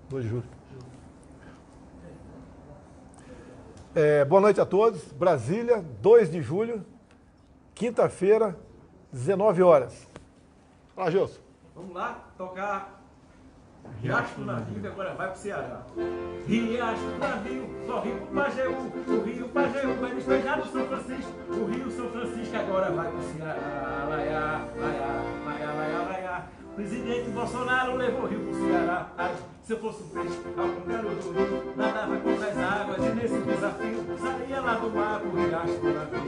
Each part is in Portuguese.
2 de julho. Boa noite a todos. Brasília, 2 de julho, quinta-feira, 19 horas. Fala, Gilson. Vamos lá tocar Riacho do Navio, que agora vai pro Ceará. Riacho do Navio, só rio pro Pajeú. O rio Pajeú vai despejar do São Francisco. O rio São Francisco agora vai pro Ceará. Laiá, laiá, laiá, laiá, laiá. Presidente Bolsonaro levou o rio pro Ceará. Ai, se eu fosse um peixe, algum garoto do rio, nadava contra as águas e nesse desafio saía lá do mar pro Riacho do Navio.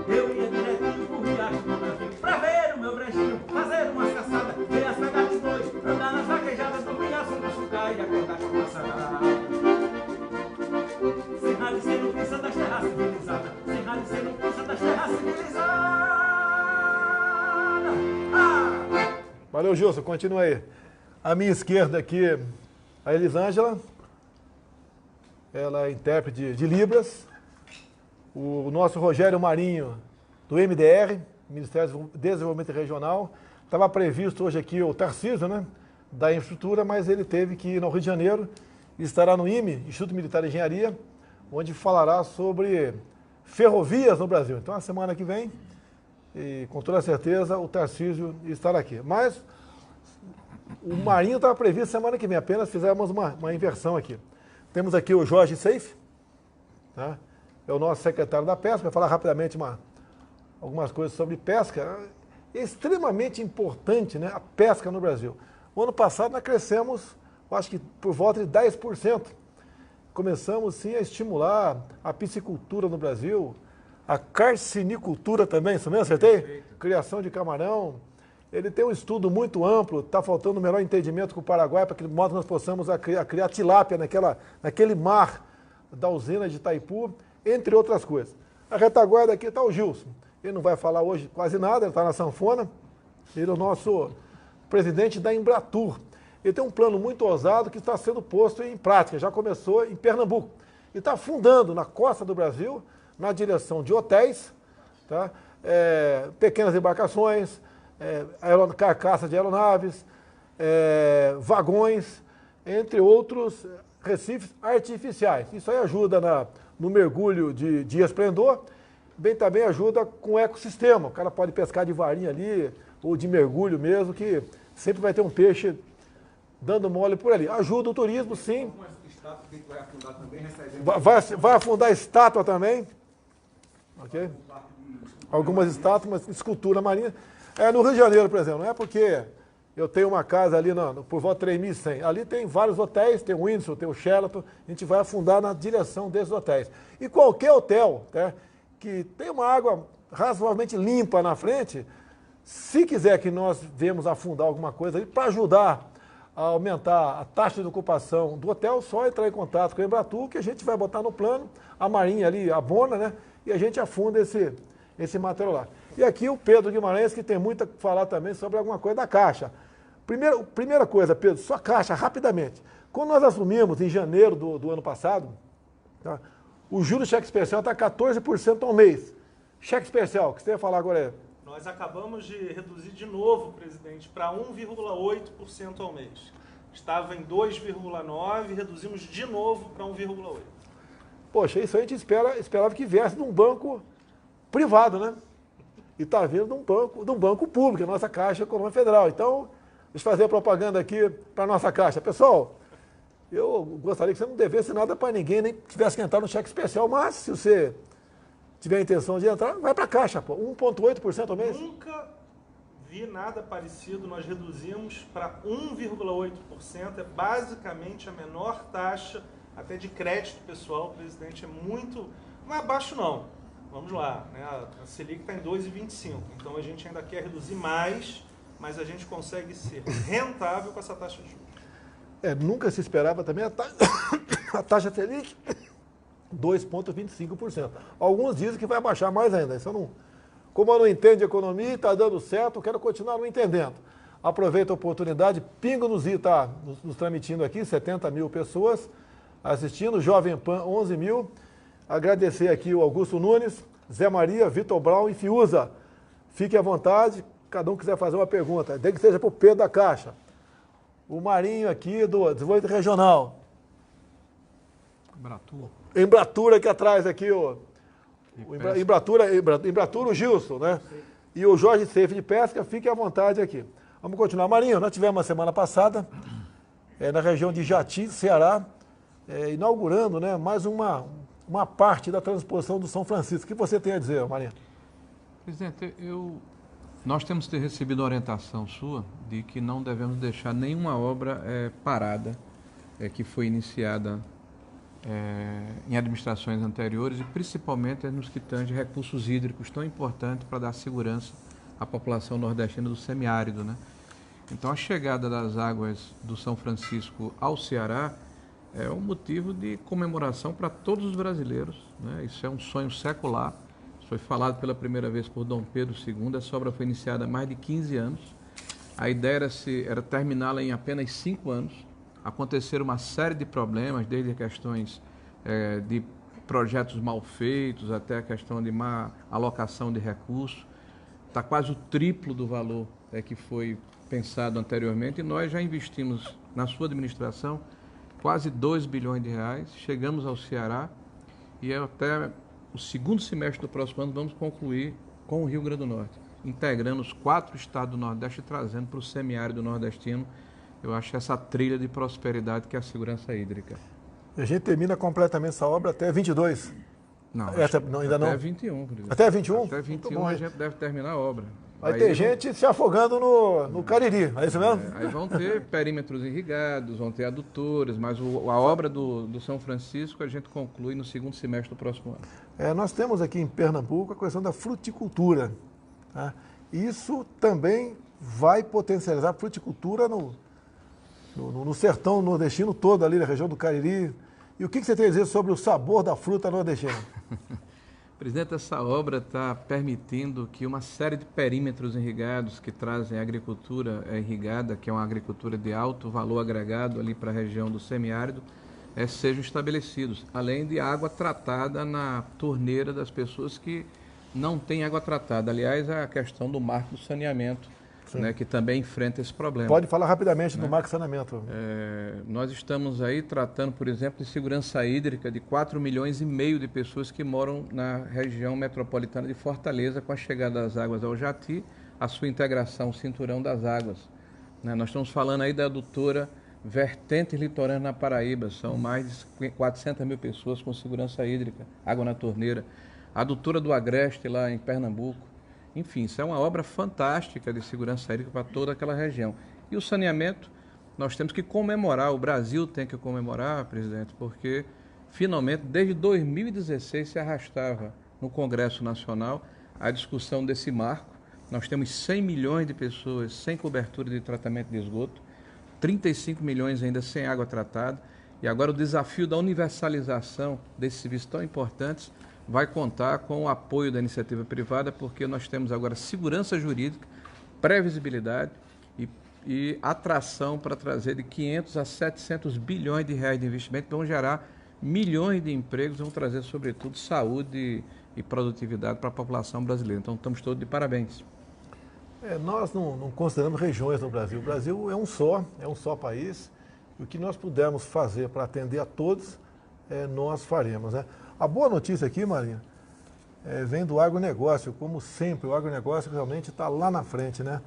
Eu ia direitinho pro Riacho do Navio pra ver o meu brejinho, fazer umas caçadas, ver as pegadas de dois, andar nas vaquejadas do Riacho do Chucá e acordar com passada. Sem rádio, sem notícia das terras civilizadas, sem rádio, sem notícia das terras civilizadas. Valeu, Gilson, continua aí. À minha esquerda aqui, a Elisângela, ela é intérprete de Libras. O nosso Rogério Marinho, do MDR, Ministério do Desenvolvimento Regional. Estava previsto hoje aqui o Tarcísio, né, da infraestrutura, mas ele teve que ir no Rio de Janeiro e estará no IME, Instituto Militar de Engenharia, onde falará sobre ferrovias no Brasil. Então, a semana que vem, e com toda certeza, o Tarcísio estará aqui. Mas o Marinho estava previsto semana que vem, apenas fizemos uma inversão aqui. Temos aqui o Jorge Seife, tá? É o nosso secretário da Pesca, vai falar rapidamente algumas coisas sobre pesca. É extremamente importante, né, a pesca no Brasil. O ano passado nós crescemos, acho que por volta de 10%. Começamos sim a estimular a piscicultura no Brasil, a carcinicultura também, isso mesmo, acertei? Perfeito. Criação de camarão. Ele tem um estudo muito amplo, está faltando o melhor entendimento com o Paraguai para que de modo nós possamos criar tilápia naquele mar da usina de Itaipu, entre outras coisas. A retaguarda aqui está o Gilson. Ele não vai falar hoje quase nada, ele está na sanfona. Ele é o nosso presidente da Embratur. Ele tem um plano muito ousado que está sendo posto em prática. Já começou em Pernambuco. E está fundando na costa do Brasil, na direção de hotéis, tá? Pequenas embarcações, carcaça de aeronaves, vagões, entre outros recifes artificiais. Isso aí ajuda no mergulho de esplendor, bem também ajuda com o ecossistema. O cara pode pescar de varinha ali, ou de mergulho mesmo, que sempre vai ter um peixe dando mole por ali. Ajuda o turismo, sim. Vai afundar estátua também. Ok? Algumas estátuas, escultura marinha. No Rio de Janeiro, por exemplo, não é porque eu tenho uma casa ali por volta de 3.100. Ali tem vários hotéis, tem o Windsor, tem o Sheraton. A gente vai afundar na direção desses hotéis. E qualquer hotel, tá, que tem uma água razoavelmente limpa na frente, se quiser que nós venhamos afundar alguma coisa ali, para ajudar a aumentar a taxa de ocupação do hotel, só entrar em contato com o Embratur, que a gente vai botar no plano, a Marinha ali abona, né? E a gente afunda esse material lá. E aqui o Pedro Guimarães, que tem muito a falar também sobre alguma coisa da Caixa. Primeira coisa, Pedro, sua Caixa, rapidamente. Quando nós assumimos em janeiro do ano passado, tá, o juros cheque especial está 14% ao mês. Cheque especial, o que você ia falar agora? Nós acabamos de reduzir de novo, presidente, para 1,8% ao mês. Estava em 2,9%, reduzimos de novo para 1,8%. Poxa, isso a gente esperava que viesse de um banco privado, né? E está vindo de um banco público, a nossa Caixa Econômica Federal. Então, deixa eu fazer a propaganda aqui para a nossa Caixa. Pessoal, eu gostaria que você não devesse nada para ninguém, nem tivesse que entrar no cheque especial, mas se você tiver a intenção de entrar, vai para a Caixa, pô. 1,8% ao mês. Nunca vi nada parecido, nós reduzimos para 1,8%, é basicamente a menor taxa, até de crédito pessoal, presidente, é muito, não é baixo não, vamos lá, né? A Selic está em 2,25, então a gente ainda quer reduzir mais, mas a gente consegue ser rentável com essa taxa de juros. Nunca se esperava também a taxa Selic 2,25%. Alguns dizem que vai baixar mais ainda. Isso eu não, como eu não entendo de economia e está dando certo, eu quero continuar não entendendo. Aproveito a oportunidade, Pingo nos está nos transmitindo aqui, 70 mil pessoas assistindo, Jovem Pan 11 mil. Agradecer aqui o Augusto Nunes, Zé Maria, Vitor Brown e Fiuza. Fique à vontade, cada um quiser fazer uma pergunta, desde que seja para o Pedro da Caixa. o Marinho aqui do Desenvolvimento Regional. Embratur. Embratura aqui atrás, aqui, o Embratura, o Gilson, né? E o Jorge Seife de Pesca, fique à vontade aqui. Vamos continuar. Marinho, nós tivemos uma semana passada, na região de Jati, Ceará, inaugurando, né, mais uma parte da transposição do São Francisco. O que você tem a dizer, Marinho? Presidente, nós temos recebido a orientação sua de que não devemos deixar nenhuma obra parada que foi iniciada em administrações anteriores e principalmente nos que tangem recursos hídricos tão importantes para dar segurança à população nordestina do semiárido, né? Então a chegada das águas do São Francisco ao Ceará é um motivo de comemoração para todos os brasileiros, né? Isso é um sonho secular. Foi falado pela primeira vez por Dom Pedro II, essa obra foi iniciada há mais de 15 anos. A ideia era terminá-la em apenas 5 anos. Aconteceram uma série de problemas, desde questões de projetos mal feitos, até a questão de má alocação de recursos. Está quase o triplo do valor que foi pensado anteriormente, e nós já investimos na sua administração quase 2 bilhões de reais. Chegamos ao Ceará e até o segundo semestre do próximo ano vamos concluir com o Rio Grande do Norte, integrando os 4 estados do Nordeste e trazendo para o semiárido nordestino, eu acho, essa trilha de prosperidade que é a segurança hídrica. A gente termina completamente essa obra até 22? Não, ainda não? Até 21. Presidente. Até 21? Até 21 a gente deve terminar a obra. Vai ter gente se afogando no Cariri, é isso mesmo? Aí vão ter perímetros irrigados, vão ter adutores, mas a obra do São Francisco a gente conclui no segundo semestre do próximo ano. Nós temos aqui em Pernambuco a questão da fruticultura. Tá? Isso também vai potencializar a fruticultura no sertão nordestino todo, ali na região do Cariri. E o que você tem a dizer sobre o sabor da fruta nordestina? Presidente, essa obra está permitindo que uma série de perímetros irrigados que trazem agricultura irrigada, que é uma agricultura de alto valor agregado ali para a região do semiárido, sejam estabelecidos, além de água tratada na torneira das pessoas que não têm água tratada. Aliás, a questão do marco do saneamento, né, que também enfrenta esse problema. Pode falar rapidamente do marco de saneamento. Nós estamos aí tratando, por exemplo, de segurança hídrica de 4,5 milhões de pessoas que moram na região metropolitana de Fortaleza, com a chegada das águas ao Jati, a sua integração, o cinturão das águas. Né? Nós estamos falando aí da adutora Vertentes Litorâneas na Paraíba, são mais de 400 mil pessoas com segurança hídrica, água na torneira. A adutora do Agreste lá em Pernambuco. Enfim, isso é uma obra fantástica de segurança hídrica para toda aquela região. E o saneamento, nós temos que comemorar, o Brasil tem que comemorar, presidente, porque finalmente, desde 2016, se arrastava no Congresso Nacional a discussão desse marco. Nós temos 100 milhões de pessoas sem cobertura de tratamento de esgoto, 35 milhões ainda sem água tratada, e agora o desafio da universalização desses serviços tão importantes vai contar com o apoio da iniciativa privada, porque nós temos agora segurança jurídica, previsibilidade e atração para trazer de 500 a 700 bilhões de reais de investimento, que vão gerar milhões de empregos, vão trazer, sobretudo, saúde e produtividade para a população brasileira. Então, estamos todos de parabéns. Nós não consideramos regiões no Brasil. O Brasil é um só país, e o que nós pudermos fazer para atender a todos, nós faremos, né? A boa notícia aqui, Marinho, vem do agronegócio. Como sempre, o agronegócio realmente está lá na frente, né?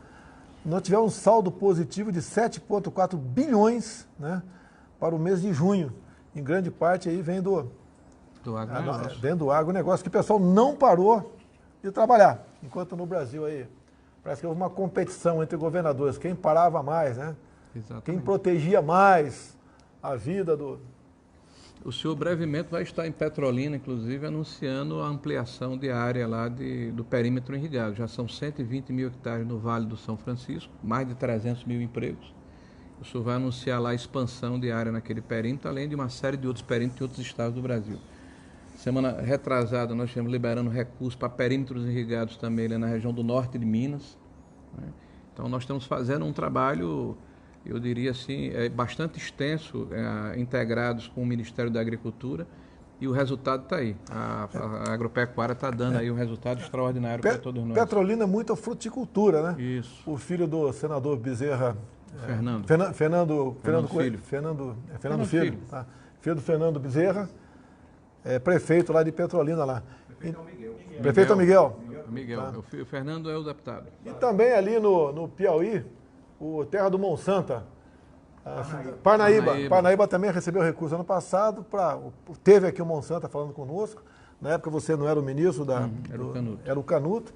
Nós tivemos um saldo positivo de 7,4 bilhões, né, para o mês de junho. Em grande parte aí vem do agronegócio. Vem do agronegócio, que o pessoal não parou de trabalhar. Enquanto no Brasil aí parece que houve uma competição entre governadores. Quem parava mais, né? Exatamente. Quem protegia mais a vida do... O senhor brevemente vai estar em Petrolina, inclusive, anunciando a ampliação de área lá do perímetro irrigado. Já são 120 mil hectares no Vale do São Francisco, mais de 300 mil empregos. O senhor vai anunciar lá a expansão de área naquele perímetro, além de uma série de outros perímetros em outros estados do Brasil. Semana retrasada, nós estivemos liberando recursos para perímetros irrigados também lá na região do norte de Minas, né? Então, nós estamos fazendo um trabalho, eu diria assim, bastante extenso, integrados com o Ministério da Agricultura, e o resultado está aí. A agropecuária está dando aí um resultado extraordinário para todos nós. Petrolina é muita fruticultura, né? Isso. O filho do senador Bezerra Fernando Filho. Fernando Filho. Tá? Filho do Fernando Bezerra, prefeito lá de Petrolina lá. Prefeito Miguel. Miguel. Tá. O Fernando é o deputado. E também ali no Piauí, o terra do Monsanta, Parnaíba também recebeu recurso ano passado. Teve aqui o Monsanta falando conosco. Na época você não era o ministro, era o Canuto.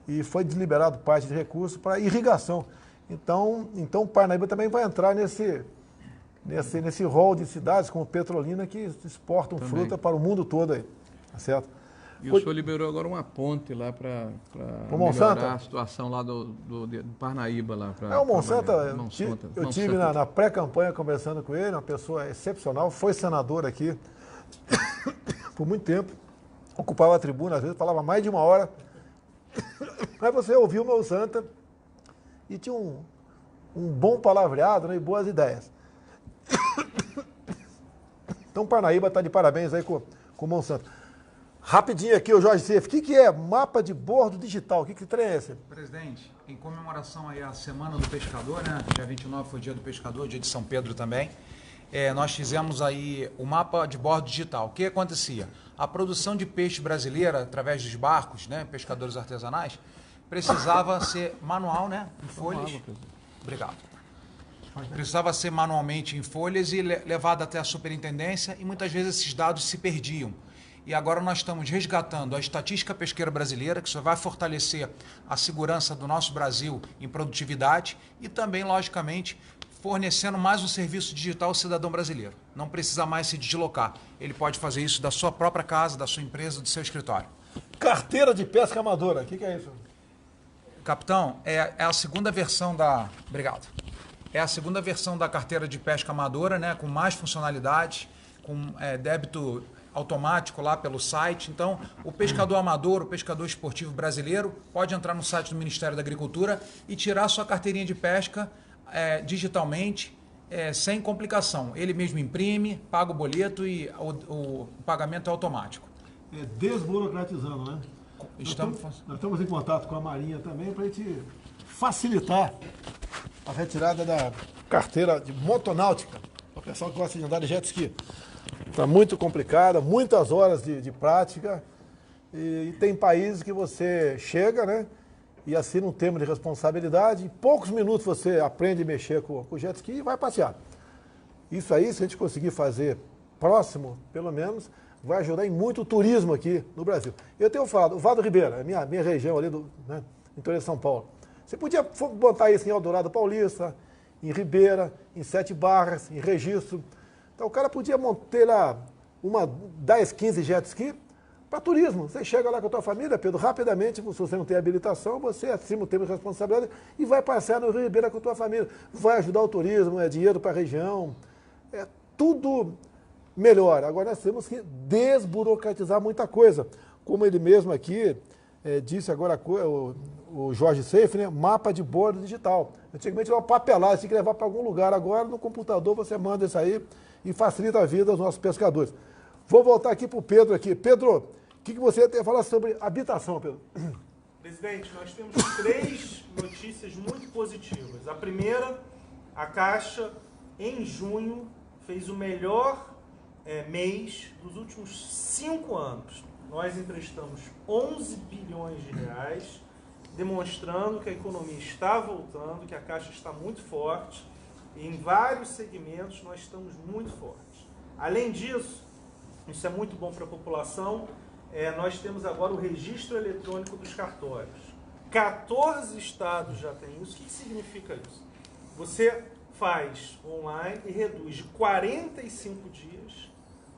E foi desliberado parte de recursos para irrigação. Então Parnaíba também vai entrar nesse rol de cidades como Petrolina que exportam fruta para o mundo todo aí. Tá certo? E o senhor liberou agora uma ponte lá para melhorar a situação lá do Parnaíba. Lá o Monsanta, eu tive na pré-campanha conversando com ele, uma pessoa excepcional, foi senador aqui por muito tempo, ocupava a tribuna, às vezes falava mais de 1 hora. Aí você ouviu o Monsanta e tinha um bom palavreado, né, e boas ideias. Então Parnaíba está de parabéns aí com o Monsanto. Rapidinho aqui, o Jorge Seif, o que é mapa de bordo digital? Que trem é esse? Presidente, em comemoração aí à Semana do Pescador, né? Dia 29 foi dia do pescador, dia de São Pedro também. Nós fizemos aí o mapa de bordo digital. O que acontecia? A produção de peixe brasileira, através dos barcos, né? Pescadores artesanais, precisava ser manual, né? Em folhas. Obrigado. Precisava ser manualmente em folhas e levado até a superintendência, e muitas vezes esses dados se perdiam. E agora nós estamos resgatando a estatística pesqueira brasileira, que só vai fortalecer a segurança do nosso Brasil em produtividade e também, logicamente, fornecendo mais um serviço digital ao cidadão brasileiro. Não precisa mais se deslocar. Ele pode fazer isso da sua própria casa, da sua empresa, do seu escritório. Carteira de pesca amadora, o que é isso? Capitão, é a segunda versão da... Obrigado. É a segunda versão da carteira de pesca amadora, né, com mais funcionalidades, com débito automático lá pelo site. Então, o pescador amador, o pescador esportivo brasileiro, pode entrar no site do Ministério da Agricultura e tirar sua carteirinha de pesca digitalmente, sem complicação. Ele mesmo imprime, paga o boleto e o pagamento é automático. Desburocratizando, né? Nós estamos em contato com a Marinha também para a gente facilitar a retirada da carteira de motonáutica. O pessoal que gosta de andar de jet ski. Está muito complicada, muitas horas de prática. E tem países que você chega, né? E assina um termo de responsabilidade. Em poucos minutos você aprende a mexer com o jet ski e vai passear. Isso aí, se a gente conseguir fazer próximo, pelo menos, vai ajudar em muito o turismo aqui no Brasil. Eu tenho falado, o Vado Ribeira, minha região ali, né, em interior de São Paulo. Você podia botar isso em Eldorado Paulista, em Ribeira, em Sete Barras, em Registro. Então o cara podia ter lá 10, 15 jet ski para turismo. Você chega lá com a tua família, Pedro, rapidamente, se você não tem habilitação, você assina o termo de responsabilidade e vai passear no Rio Ribeira com a tua família. Vai ajudar o turismo, é dinheiro para a região, é tudo melhor. Agora nós temos que desburocratizar muita coisa. Como ele mesmo aqui disse agora o Jorge Seif, né? Mapa de bordo digital. Antigamente era uma papelada, você tinha que levar para algum lugar. Agora no computador você manda isso aí e facilita a vida dos nossos pescadores. Vou voltar aqui para o Pedro aqui. Pedro, o que você tem a falar sobre habitação, Pedro? Presidente, nós temos 3 notícias muito positivas. A primeira, a Caixa, em junho, fez o melhor mês dos últimos 5 anos. Nós emprestamos 11 bilhões de reais, demonstrando que a economia está voltando, que a Caixa está muito forte. E em vários segmentos nós estamos muito fortes. Além disso, isso é muito bom para a população, nós temos agora o registro eletrônico dos cartórios. 14 estados já têm isso. O que significa isso? Você faz online e reduz de 45 dias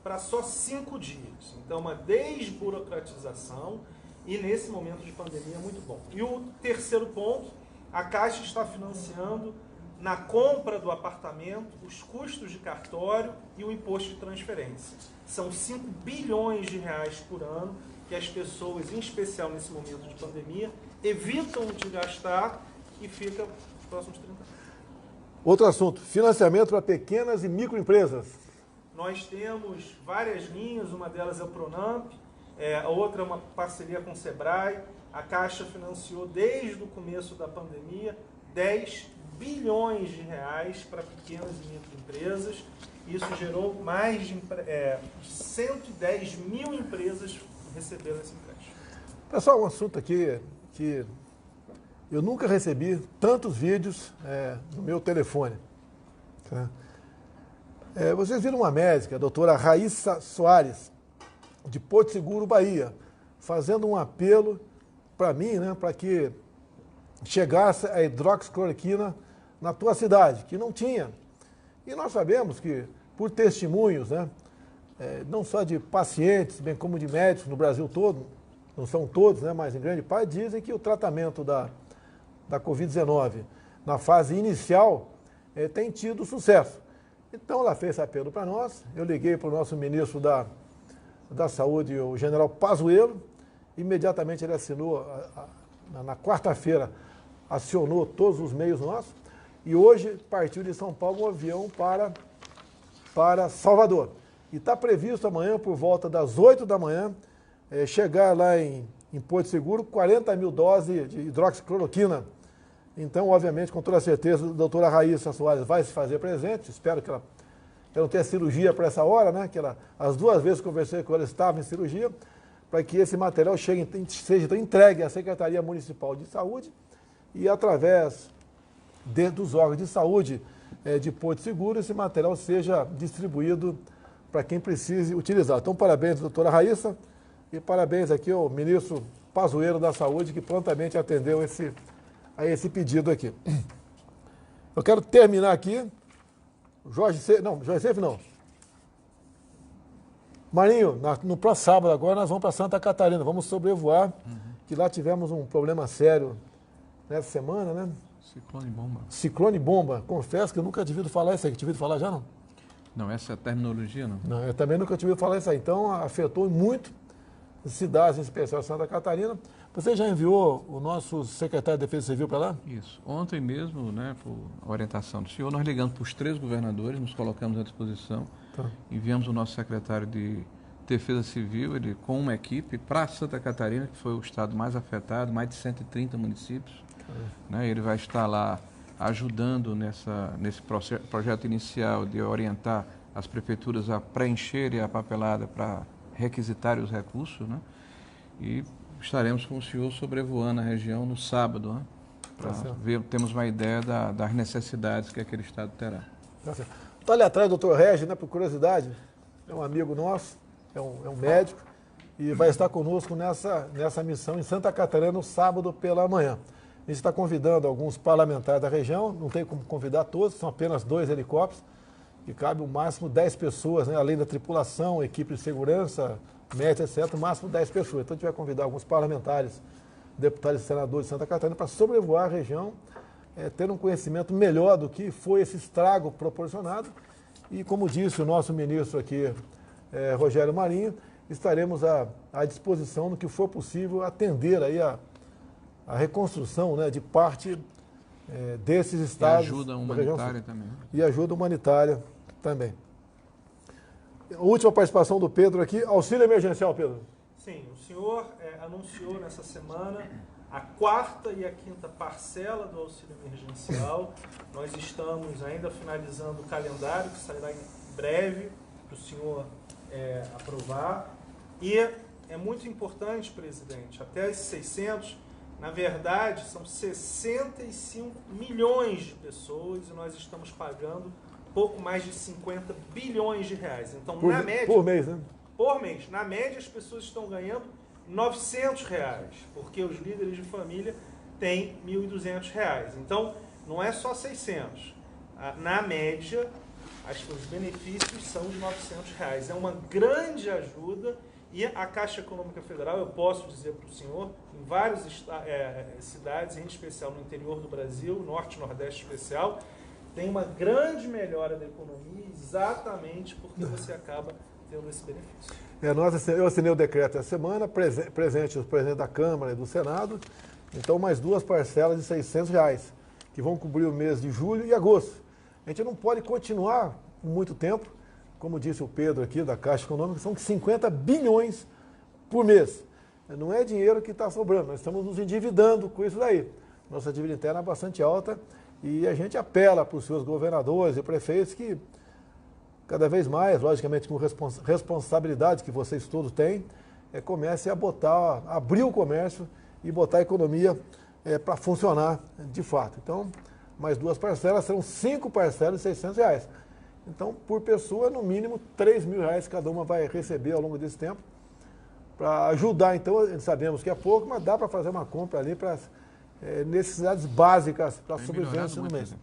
para só 5 dias. Então, uma desburocratização e, nesse momento de pandemia, é muito bom. E o terceiro ponto, a Caixa está financiando na compra do apartamento os custos de cartório e o imposto de transferência. São 5 bilhões de reais por ano que as pessoas, em especial nesse momento de pandemia, evitam de gastar e fica nos próximos 30 anos. Outro assunto, financiamento para pequenas e microempresas. Nós temos várias linhas, uma delas é o Pronamp, a outra é uma parceria com o Sebrae. A Caixa financiou desde o começo da pandemia 10 bilhões de reais para pequenas e microempresas. Isso gerou mais de 110 mil empresas receberam esse empréstimo. Pessoal, um assunto aqui que eu nunca recebi tantos vídeos no meu telefone. Tá? Vocês viram uma médica, a doutora Raíssa Soares, de Porto Seguro, Bahia, fazendo um apelo para mim, né, para que chegasse a hidroxicloroquina na tua cidade, que não tinha. E nós sabemos que, por testemunhos, né, não só de pacientes, bem como de médicos no Brasil todo, não são todos, né, mas em grande parte, dizem que o tratamento da Covid-19 na fase inicial tem tido sucesso. Então ela fez esse apelo para nós, eu liguei para o nosso ministro da Saúde, o general Pazuello, imediatamente ele assinou, na quarta-feira, acionou todos os meios nossos, e hoje partiu de São Paulo um avião para Salvador. E está previsto amanhã, por volta das 8 da manhã, chegar lá em Porto Seguro 40 mil doses de hidroxicloroquina. Então, obviamente, com toda certeza, a doutora Raíssa Soares vai se fazer presente. Espero que ela não tenha cirurgia para essa hora, né? Que as duas vezes que conversei com ela, estava em cirurgia, para que esse material seja então entregue à Secretaria Municipal de Saúde e, através dos órgãos de saúde de Porto Seguro, esse material seja distribuído para quem precise utilizar. Então, parabéns, doutora Raíssa, e parabéns aqui ao ministro Pazuello da Saúde, que prontamente atendeu a esse pedido aqui. Eu quero terminar aqui. Jorge Seif não. Marinho, no próximo sábado agora nós vamos para Santa Catarina, vamos sobrevoar, que lá tivemos um problema sério nessa semana, né? Ciclone bomba. Ciclone bomba. Confesso que eu nunca tinha ouvido falar isso aí. Tinha ouvido falar já, não? Não, essa é a terminologia, não? Não, eu também nunca tinha ouvido falar isso aí. Então, afetou muito cidades, em especial Santa Catarina. Você já enviou o nosso secretário de Defesa Civil para lá? Isso. Ontem mesmo, né, por orientação do senhor, nós ligamos para os 3 governadores, nos colocamos à disposição, enviamos o nosso secretário de Defesa Civil, ele com uma equipe, para Santa Catarina, que foi o estado mais afetado, mais de 130 municípios. Né, ele vai estar lá ajudando nesse projeto inicial de orientar as prefeituras a preencherem a papelada para requisitarem os recursos, né? E estaremos com o senhor sobrevoando a região no sábado, né? Para ver, temos uma ideia das necessidades que aquele estado terá. Está ali atrás o doutor Regis, né, por curiosidade, é um amigo nosso, é um médico, e vai estar conosco nessa missão em Santa Catarina no sábado pela manhã. A gente está convidando alguns parlamentares da região, não tem como convidar todos, são apenas 2 helicópteros, que cabe o máximo 10 pessoas, né, além da tripulação, equipe de segurança, médicos, etc., o máximo 10 pessoas. Então a gente vai convidar alguns parlamentares, deputados e senadores de Santa Catarina para sobrevoar a região, ter um conhecimento melhor do que foi esse estrago proporcionado. E como disse o nosso ministro aqui, Rogério Marinho, estaremos à disposição no que for possível atender aí a reconstrução, né, de parte desses estados. E ajuda humanitária também. E ajuda humanitária também. A última participação do Pedro aqui, auxílio emergencial, Pedro. Sim, o senhor anunciou nessa semana a 4ª e a 5ª parcela do auxílio emergencial. Nós estamos ainda finalizando o calendário, que sairá em breve para o senhor aprovar. E é muito importante, presidente, até esses 600, na verdade, são 65 milhões de pessoas e nós estamos pagando pouco mais de 50 bilhões de reais. Então, na média... Por mês, né? Por mês. Na média, as pessoas estão ganhando R$900, porque os líderes de família têm R$1.200. Então, não é só 600. Na média, os benefícios são de R$900. É uma grande ajuda e a Caixa Econômica Federal, eu posso dizer para o senhor, em várias cidades, em especial no interior do Brasil, norte e nordeste especial, tem uma grande melhora da economia exatamente porque você acaba tendo esse benefício. Eu assinei o decreto essa semana, presente o presidente da Câmara e do Senado, então mais 2 parcelas de R$600, que vão cobrir o mês de julho e agosto. A gente não pode continuar por muito tempo, como disse o Pedro aqui da Caixa Econômica, são 50 bilhões por mês. Não é dinheiro que está sobrando, nós estamos nos endividando com isso daí. Nossa dívida interna é bastante alta E a gente apela para os seus governadores e prefeitos que, cada vez mais, logicamente com responsabilidade que vocês todos têm, comecem a abrir o comércio e botar a economia para funcionar de fato. Então, mais 2 parcelas, serão 5 parcelas de R$600. Então, por pessoa, no mínimo R$3.000 cada uma vai receber ao longo desse tempo, para ajudar. Então, sabemos que é pouco, mas dá para fazer uma compra ali para necessidades básicas para a sobrevivência no mês.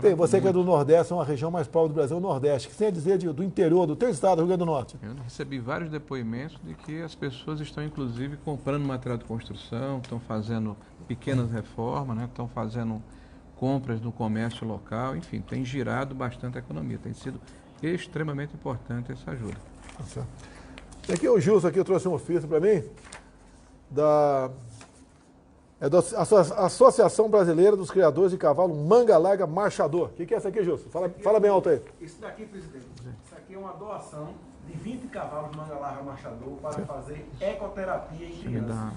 Tem você que é do Nordeste, é uma região mais pobre do Brasil, o Nordeste. O que você tem a dizer do interior, do teu estado, Rio Grande do Norte? Eu recebi vários depoimentos de que as pessoas estão, inclusive, comprando material de construção, estão fazendo pequenas reformas, né? Estão fazendo compras no comércio local, enfim, tem girado bastante a economia. Tem sido extremamente importante essa ajuda. Aqui o Gilson aqui trouxe um ofício para mim, da Associação Brasileira dos Criadores de Cavalo Manga Larga Marchador. O que é isso aqui, Gilson? Fala bem alto aí. Isso daqui, presidente, isso aqui é uma doação de 20 cavalos Manga Larga Marchador para fazer ecoterapia em crianças.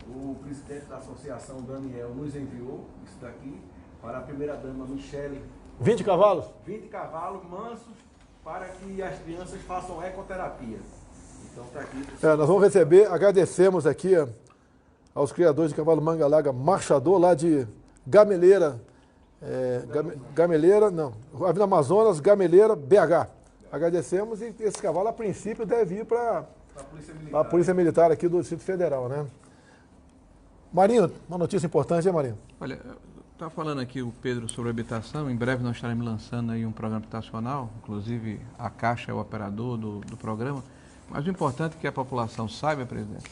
O presidente da associação, Daniel, nos enviou isso daqui para a primeira-dama, Michele. 20 cavalos? 20 cavalos mansos para que as crianças façam ecoterapia. Então está aqui. Nós vamos receber, agradecemos aqui aos criadores de cavalo Manga Larga Marchador, lá de Gameleira, Avenida Amazonas, Gameleira, BH. Agradecemos e esse cavalo, a princípio, deve ir para a Polícia Militar aqui do Distrito Federal, né? Marinho, uma notícia importante, hein, Marinho? Olha, está falando aqui o Pedro sobre habitação, em breve nós estaremos lançando aí um programa habitacional, inclusive a Caixa é o operador do programa, mas o importante é que a população saiba, presidente,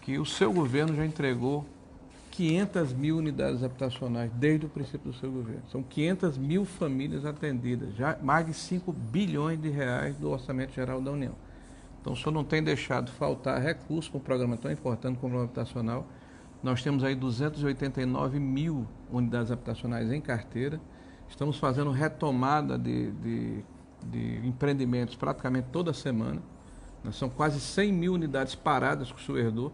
que o seu governo já entregou 500 mil unidades habitacionais desde o princípio do seu governo. São 500 mil famílias atendidas, já mais de 5 bilhões de reais do Orçamento Geral da União. Então o senhor não tem deixado faltar recursos para um programa tão importante como o programa habitacional. Nós temos aí 289 mil unidades habitacionais em carteira. Estamos fazendo retomada de empreendimentos praticamente toda semana. São quase 100 mil unidades paradas que o senhor herdou.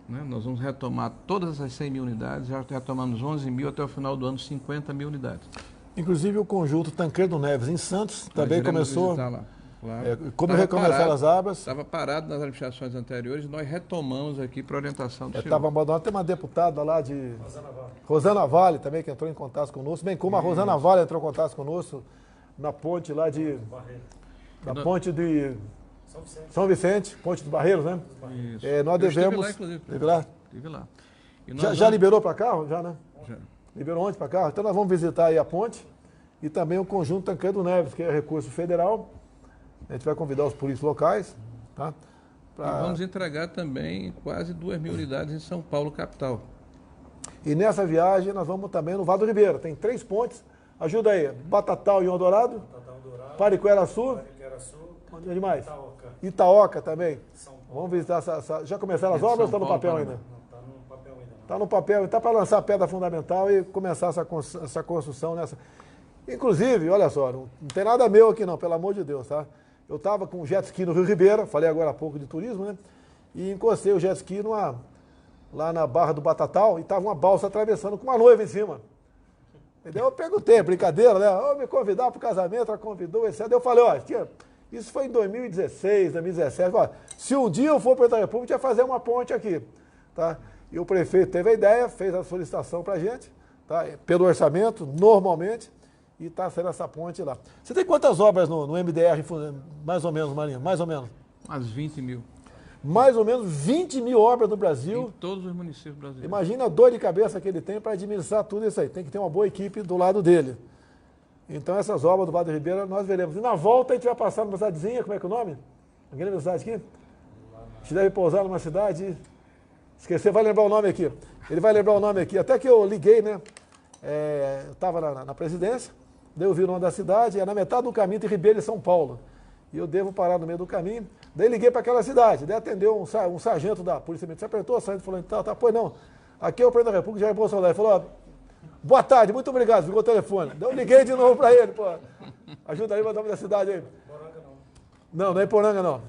Né? Nós vamos retomar todas essas 100 mil unidades. Já retomamos 11 mil, até o final do ano 50 mil unidades. Inclusive o conjunto Tancredo Neves em Santos também começou. Lá. Claro. Como recomeçaram as obras? Estava parado nas administrações anteriores, nós retomamos aqui para orientação do senhor. Estava abandonado. Tem uma deputada lá de Rosana Vale também, que entrou em contato conosco. Bem como a Rosana Vale entrou em contato conosco na ponte lá de... Na ponte de São Vicente, ponte dos Barreiros, né? Isso. Nós devemos... lá, inclusive. Estive lá. Já liberou para carro? Já, né? Já. Liberou onde para carro? Então nós vamos visitar aí a ponte e também o conjunto Tancredo Neves, que é recurso federal. A gente vai convidar os polícias locais, tá? E vamos entregar também quase 2 mil unidades em São Paulo, capital. E nessa viagem nós vamos também no Vale do Ribeira. Tem 3 pontes. Ajuda aí. Batatal e Eldorado. Pariquera- Açu. Onde mais? Itaoca também. Vamos visitar já começaram as obras ou está no papel ainda? Está no papel ainda. Está no papel. Está para lançar a pedra fundamental e começar essa construção nessa. Inclusive, olha só, não tem nada meu aqui não, pelo amor de Deus, tá? Eu estava com um jet ski no Rio Ribeira, falei agora há pouco de turismo, né? E encostei o jet ski lá na Barra do Batatal e estava uma balsa atravessando com uma noiva em cima. Entendeu? Eu perguntei, brincadeira, né? Oh, me convidar para o casamento, ela convidou, etc. Eu falei, ó, tia, isso foi em 2016, 2017. Ó, se um dia eu for para a República, ia fazer uma ponte aqui, tá? E o prefeito teve a ideia, fez a solicitação para a gente, tá? Pelo orçamento, normalmente. E está sendo essa ponte lá. Você tem quantas obras no MDR, mais ou menos, Marinho? Mais ou menos? Umas 20 mil. Mais ou menos 20 mil obras no Brasil. Em todos os municípios brasileiros. Imagina a dor de cabeça que ele tem para administrar tudo isso aí. Tem que ter uma boa equipe do lado dele. Então essas obras do Vale do Ribeira nós veremos. E na volta a gente vai passar numa cidadezinha, como é que é o nome? Alguém lembra da cidade aqui? A gente deve pousar numa cidade... Esquecer, vai lembrar o nome aqui. Ele vai lembrar o nome aqui. Até que eu liguei, né? Eu estava na presidência. Daí eu vi o nome da cidade, na metade do caminho tem Ribeira e São Paulo. E eu devo parar no meio do caminho. Daí liguei para aquela cidade, daí atendeu um sargento da Polícia Militar, se apertou, o sargento falou, tá, pois não, aqui é o presidente da República, Jair Bolsonaro. Ele falou, boa tarde, muito obrigado, ligou o telefone. Daí eu liguei de novo para ele, pô, ajuda aí, o nome da cidade aí. Poranga não é Poranga não.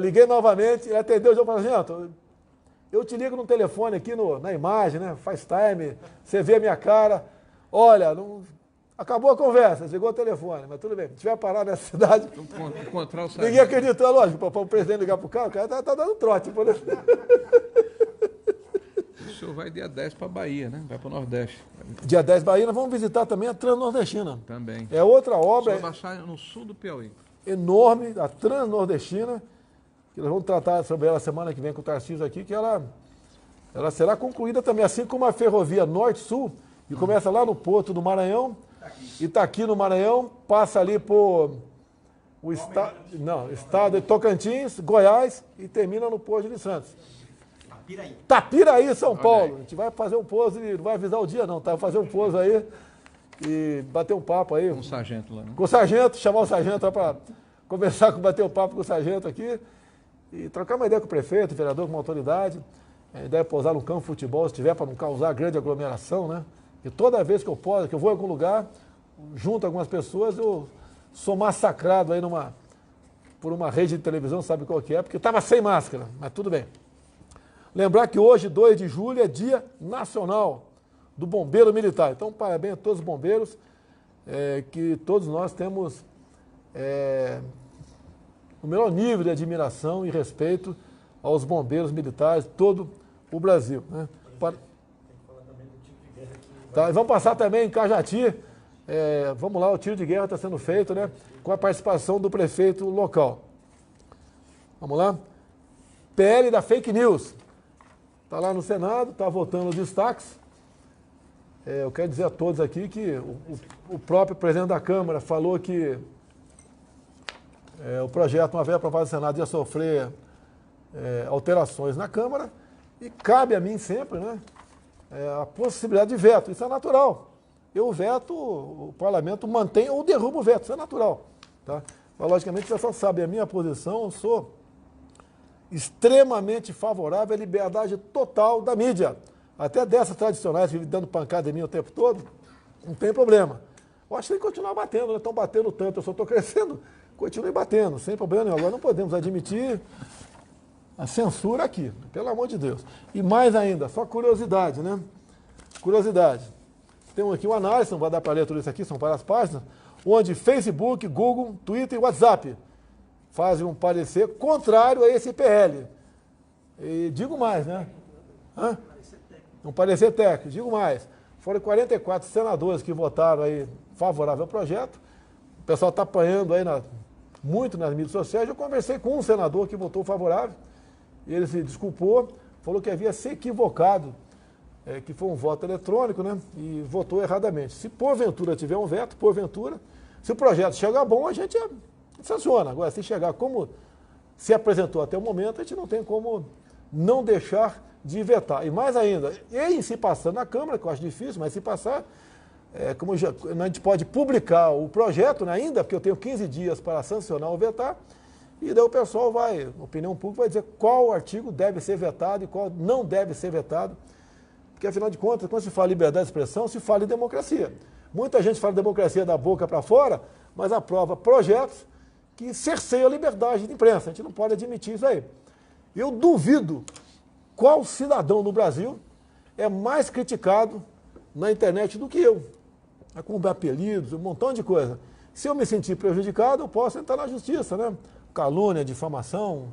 Liguei novamente, ele atendeu, eu falei, sargento, eu te ligo no telefone aqui na imagem, né, FaceTime, você vê a minha cara. Olha, acabou a conversa, desligou o telefone, mas tudo bem. Se tiver parado nessa cidade, Encontrar o ninguém sargento. acredita, lógico, para o presidente ligar para o cara tá dando trote. Por exemplo. O senhor vai dia 10 para a Bahia, né? Vai para o Nordeste. Dia 10, Bahia, nós vamos visitar também a Transnordestina. Também. É outra O obra senhor vai baixar no sul do Piauí. enorme, a Transnordestina, que nós vamos tratar sobre ela semana que vem com o Tarcísio aqui, que ela será concluída também, assim como a ferrovia Norte-Sul, que começa lá no Porto do Maranhão, e está aqui no Maranhão, passa ali por o estado de Tocantins, Goiás, e termina no Porto de Santos. Tapiraí, São Paulo. A gente vai fazer um pouso, não vai avisar o dia não, tá? Vai fazer um pouso aí e bater um papo aí. Com o sargento lá, né? Com o sargento, chamar o sargento para conversar, bater um papo com o sargento aqui e trocar uma ideia com o prefeito, o vereador, com uma autoridade. A ideia é pousar no campo de futebol, se tiver, para não causar grande aglomeração, né? E toda vez que eu posso, que eu vou em algum lugar, junto a algumas pessoas, eu sou massacrado aí por uma rede de televisão, sabe qual que é, porque estava sem máscara, mas tudo bem. Lembrar que hoje, 2 de julho, é Dia Nacional do Bombeiro Militar. Então, parabéns a todos os bombeiros, que todos nós temos o melhor nível de admiração e respeito aos bombeiros militares de todo o Brasil. Né? Tá, e vamos passar também em Cajati. Vamos lá, o tiro de guerra está sendo feito, né? Com a participação do prefeito local. Vamos lá? PL da fake news. Está lá no Senado, está votando os destaques. Eu quero dizer a todos aqui que o próprio presidente da Câmara falou que o projeto, uma vez aprovado no Senado, ia sofrer alterações na Câmara e cabe a mim sempre, né, a possibilidade de veto. Isso é natural. Eu veto, o parlamento mantém ou derruba o veto, isso é natural. Tá? Mas, logicamente, você só sabe a minha posição, eu sou extremamente favorável à liberdade total da mídia. Até dessas tradicionais que vivem dando pancada em mim o tempo todo, não tem problema. Eu acho que tem que continuar batendo, não estão batendo tanto, eu só estou crescendo, continue batendo, sem problema nenhum. Agora não podemos admitir a censura aqui, pelo amor de Deus. E mais ainda, só curiosidade, né? Curiosidade. Tem aqui uma análise, não vai dar para ler tudo isso aqui, são várias páginas, onde Facebook, Google, Twitter e WhatsApp fazem um parecer contrário a esse PL. E digo mais, né? Um parecer técnico, digo mais. Foram 44 senadores que votaram aí favorável ao projeto. O pessoal está apanhando aí muito nas mídias sociais. Eu conversei com um senador que votou favorável. E ele se desculpou, falou que havia se equivocado, que foi um voto eletrônico, né? E votou erradamente. Se porventura tiver um veto, se o projeto chegar bom, a gente sanciona. Agora, se chegar como se apresentou até o momento, a gente não tem como não deixar de vetar. E mais ainda, em se passar na Câmara, que eu acho difícil, mas se passar, a gente pode publicar o projeto, né, ainda, porque eu tenho 15 dias para sancionar ou vetar, e daí o pessoal a opinião pública vai dizer qual artigo deve ser vetado e qual não deve ser vetado, porque afinal de contas, quando se fala em liberdade de expressão, se fala em democracia. Muita gente fala democracia da boca para fora, mas aprova projetos que cerceiam a liberdade de imprensa. A gente não pode admitir isso aí. Eu duvido qual cidadão no Brasil é mais criticado na internet do que eu. Com apelidos, um montão de coisa. Se eu me sentir prejudicado, eu posso entrar na justiça, né? Calúnia, difamação,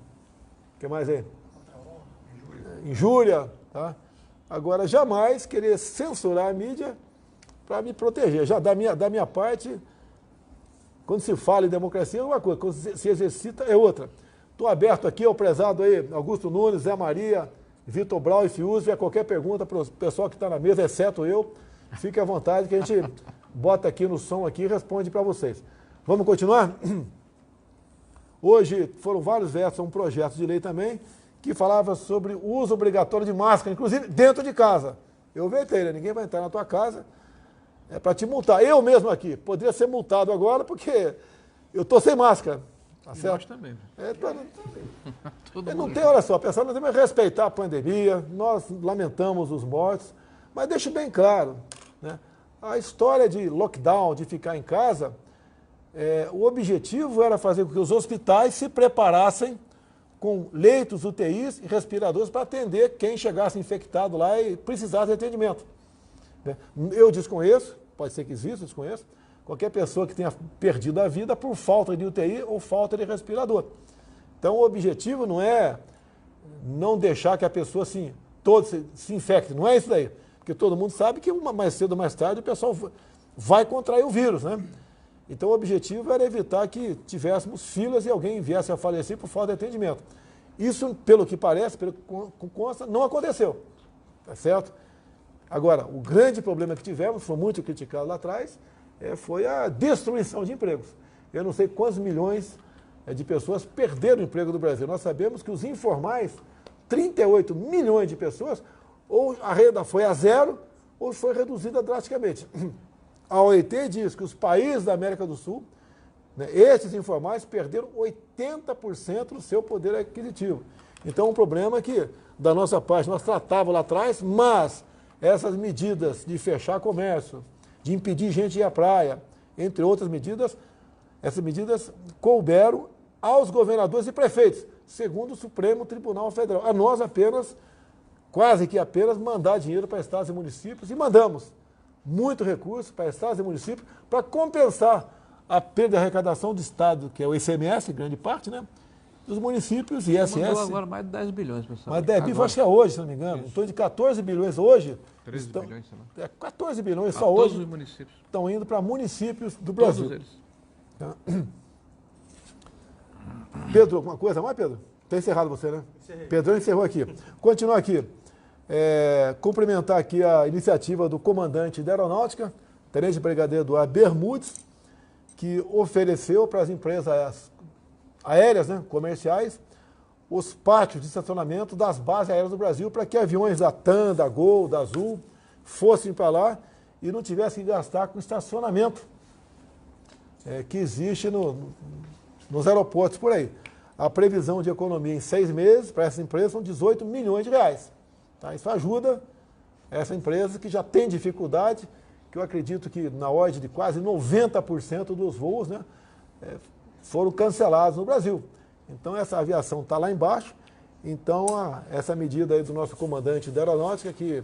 o que mais aí? Injúria, tá? Agora, jamais querer censurar a mídia para me proteger. Já da minha parte, quando se fala em democracia é uma coisa, quando se exercita é outra. Estou aberto aqui ao prezado aí, Augusto Nunes, Zé Maria, Vitor Brau e Fiuzi, qualquer pergunta para o pessoal que está na mesa, exceto eu, fique à vontade que a gente bota aqui no som aqui e responde para vocês. Vamos continuar? Hoje foram vários versos, um projeto de lei também, que falava sobre o uso obrigatório de máscara, inclusive dentro de casa. Eu vetei, né? Ninguém vai entrar na tua casa para te multar. Eu mesmo aqui, poderia ser multado agora porque eu estou sem máscara. Tá certo? Nós também. Não tem, olha só, pessoal, nós temos que respeitar a pandemia, nós lamentamos os mortos, mas deixo bem claro, né? A história de lockdown, de ficar em casa, o objetivo era fazer com que os hospitais se preparassem com leitos, UTIs e respiradores para atender quem chegasse infectado lá e precisasse de atendimento. Eu desconheço, pode ser que exista, desconheço, qualquer pessoa que tenha perdido a vida por falta de UTI ou falta de respirador. Então, o objetivo não é não deixar que a pessoa todos se infectem, não é isso daí. Porque todo mundo sabe que mais cedo ou mais tarde o pessoal vai contrair o vírus, né? Então, o objetivo era evitar que tivéssemos filas e alguém viesse a falecer por falta de atendimento. Isso, pelo que parece, pelo que consta, não aconteceu, tá certo? Agora, o grande problema que tivemos, foi muito criticado lá atrás, foi a destruição de empregos. Eu não sei quantos milhões de pessoas perderam o emprego do Brasil. Nós sabemos que os informais, 38 milhões de pessoas, ou a renda foi a zero, ou foi reduzida drasticamente. A OIT diz que os países da América do Sul, né, esses informais perderam 80% do seu poder aquisitivo. Então, um problema é que, da nossa parte, nós tratávamos lá atrás, mas essas medidas de fechar comércio, de impedir gente de ir à praia, entre outras medidas, essas medidas couberam aos governadores e prefeitos, segundo o Supremo Tribunal Federal. A nós apenas, quase que apenas, mandar dinheiro para estados e municípios, e mandamos muito recurso para estados e municípios para compensar a perda de arrecadação do Estado, que é o ICMS, grande parte, né? Dos municípios e ISS. Mandou agora mais de 10 bilhões, pessoal. Mais 10 bilhões, acho que é hoje, se não me engano. Em torno de 14 bilhões hoje. 13 bilhões, sei lá. 14 bilhões só todos hoje os municípios. estão indo para municípios do Brasil. Todos eles. Tá? Pedro, alguma coisa mais, Pedro? Está encerrado você, né? Encerrei. Pedrão encerrou aqui. Continua aqui. Cumprimentar aqui a iniciativa do comandante da Aeronáutica, Tenente Brigadeiro Eduardo Bermudes, que ofereceu para as empresas aéreas, né, comerciais, os pátios de estacionamento das bases aéreas do Brasil para que aviões da TAM, da Gol, da Azul fossem para lá e não tivessem que gastar com estacionamento que existe nos aeroportos por aí. A previsão de economia em 6 meses para essa empresa são 18 milhões de reais. Tá? Isso ajuda essa empresa que já tem dificuldade, que eu acredito que na ordem de quase 90% dos voos, né, foram cancelados no Brasil. Então essa aviação está lá embaixo. Então essa medida aí do nosso comandante da Aeronáutica que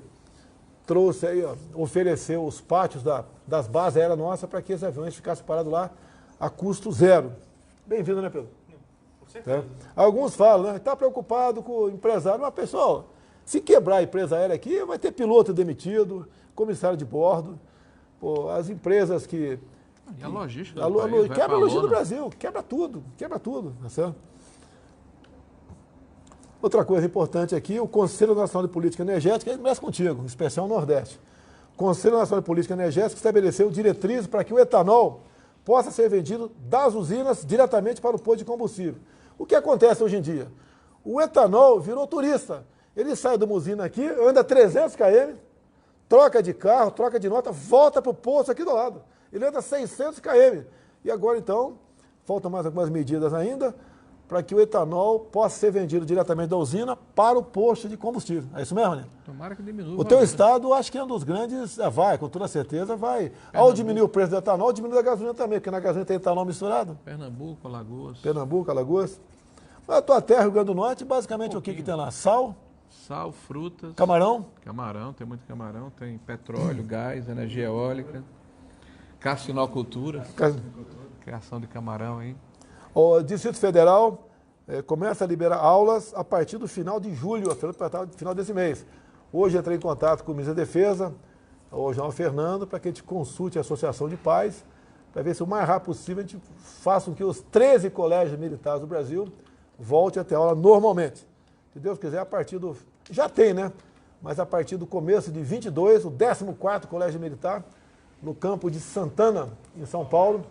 trouxe aí, ofereceu os pátios das bases aéreas nossas para que esses aviões ficassem parados lá a custo zero. Bem-vindo, né, Pedro? Com certeza. Alguns falam, né? Está preocupado com o empresário. Mas, pessoal, se quebrar a empresa aérea aqui, vai ter piloto demitido, comissário de bordo. Pô, as empresas que... E a logística do país, quebra a logística do Brasil, quebra tudo, tá certo? Outra coisa importante aqui, o Conselho Nacional de Política Energética, ele mexe contigo, em especial no Nordeste. O Conselho Nacional de Política Energética estabeleceu diretrizes para que o etanol possa ser vendido das usinas diretamente para o posto de combustível. O que acontece hoje em dia? O etanol virou turista. Ele sai de uma usina aqui, anda 300 km, troca de carro, troca de nota, volta para o posto aqui do lado. Ele anda 600 km. E agora, então, faltam mais algumas medidas ainda para que o etanol possa ser vendido diretamente da usina para o posto de combustível. É isso mesmo, né? Tomara que diminua. O teu estado, acho que é um dos grandes, vai, com toda certeza, vai. Ao diminuir o preço do etanol, diminui a gasolina também, porque na gasolina tem etanol misturado. Pernambuco, Alagoas. Pernambuco, Alagoas. Mas a tua terra, Rio Grande do Norte, basicamente o que tem lá? Sal? Sal, frutas. Camarão? Camarão, tem muito camarão. Tem petróleo, gás, energia eólica. Carcinocultura. Criação de camarão aí. O Distrito Federal começa a liberar aulas a partir do final de julho, final desse mês. Hoje entrei em contato com o ministro da Defesa, o João Fernando, para que a gente consulte a Associação de Pais, para ver se o mais rápido possível a gente faça com que os 13 colégios militares do Brasil voltem a ter aula normalmente. Se Deus quiser, a partir do... Já tem, né? Mas a partir do começo de 22, o 14º Colégio Militar, no campo de Santana, em São Paulo,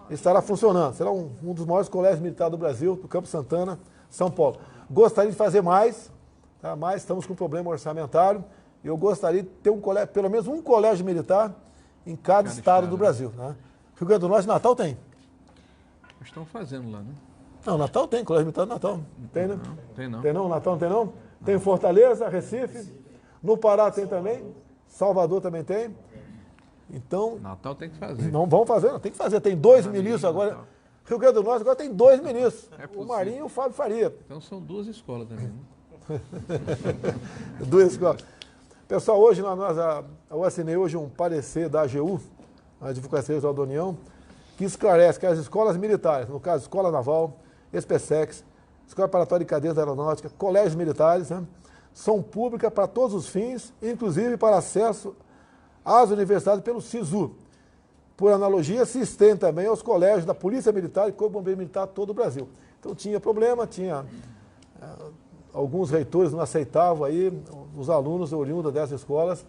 estará funcionando. Será um dos maiores colégios militares do Brasil, do Campo Santana, São Paulo. Gostaria de fazer mais, tá? Mas estamos com um problema orçamentário. Eu gostaria de ter pelo menos um colégio militar em cada estado do Brasil. Né? Rio Grande do Norte, Natal tem. Estão fazendo lá, né? Não, Natal tem, colégio militar do Natal. Tem, né? Tem não. Tem não? Natal não tem não? Tem Fortaleza, Recife. No Pará tem também. Salvador também tem. Então, Natal tem que fazer. Não vão fazer, não tem que fazer. Tem 2 ministros agora. Natal. Rio Grande do Norte agora tem 2 ministros. É o Marinho e o Fábio Faria. Então são 2 escolas também, né? 2 escolas. Pessoal, hoje eu assinei hoje um parecer da AGU a Advocacia Geral da União, que esclarece que as escolas militares, no caso, Escola Naval, SPSEX, Escola Preparatória de Cadeias da Aeronáutica, colégios militares, né, são públicas para todos os fins, inclusive para acesso às universidades pelo SISU. Por analogia, se estende também aos colégios da Polícia Militar e Corpo Bombeiro Militar todo o Brasil. Então tinha problema, alguns reitores não aceitavam aí os alunos oriundos dessas escolas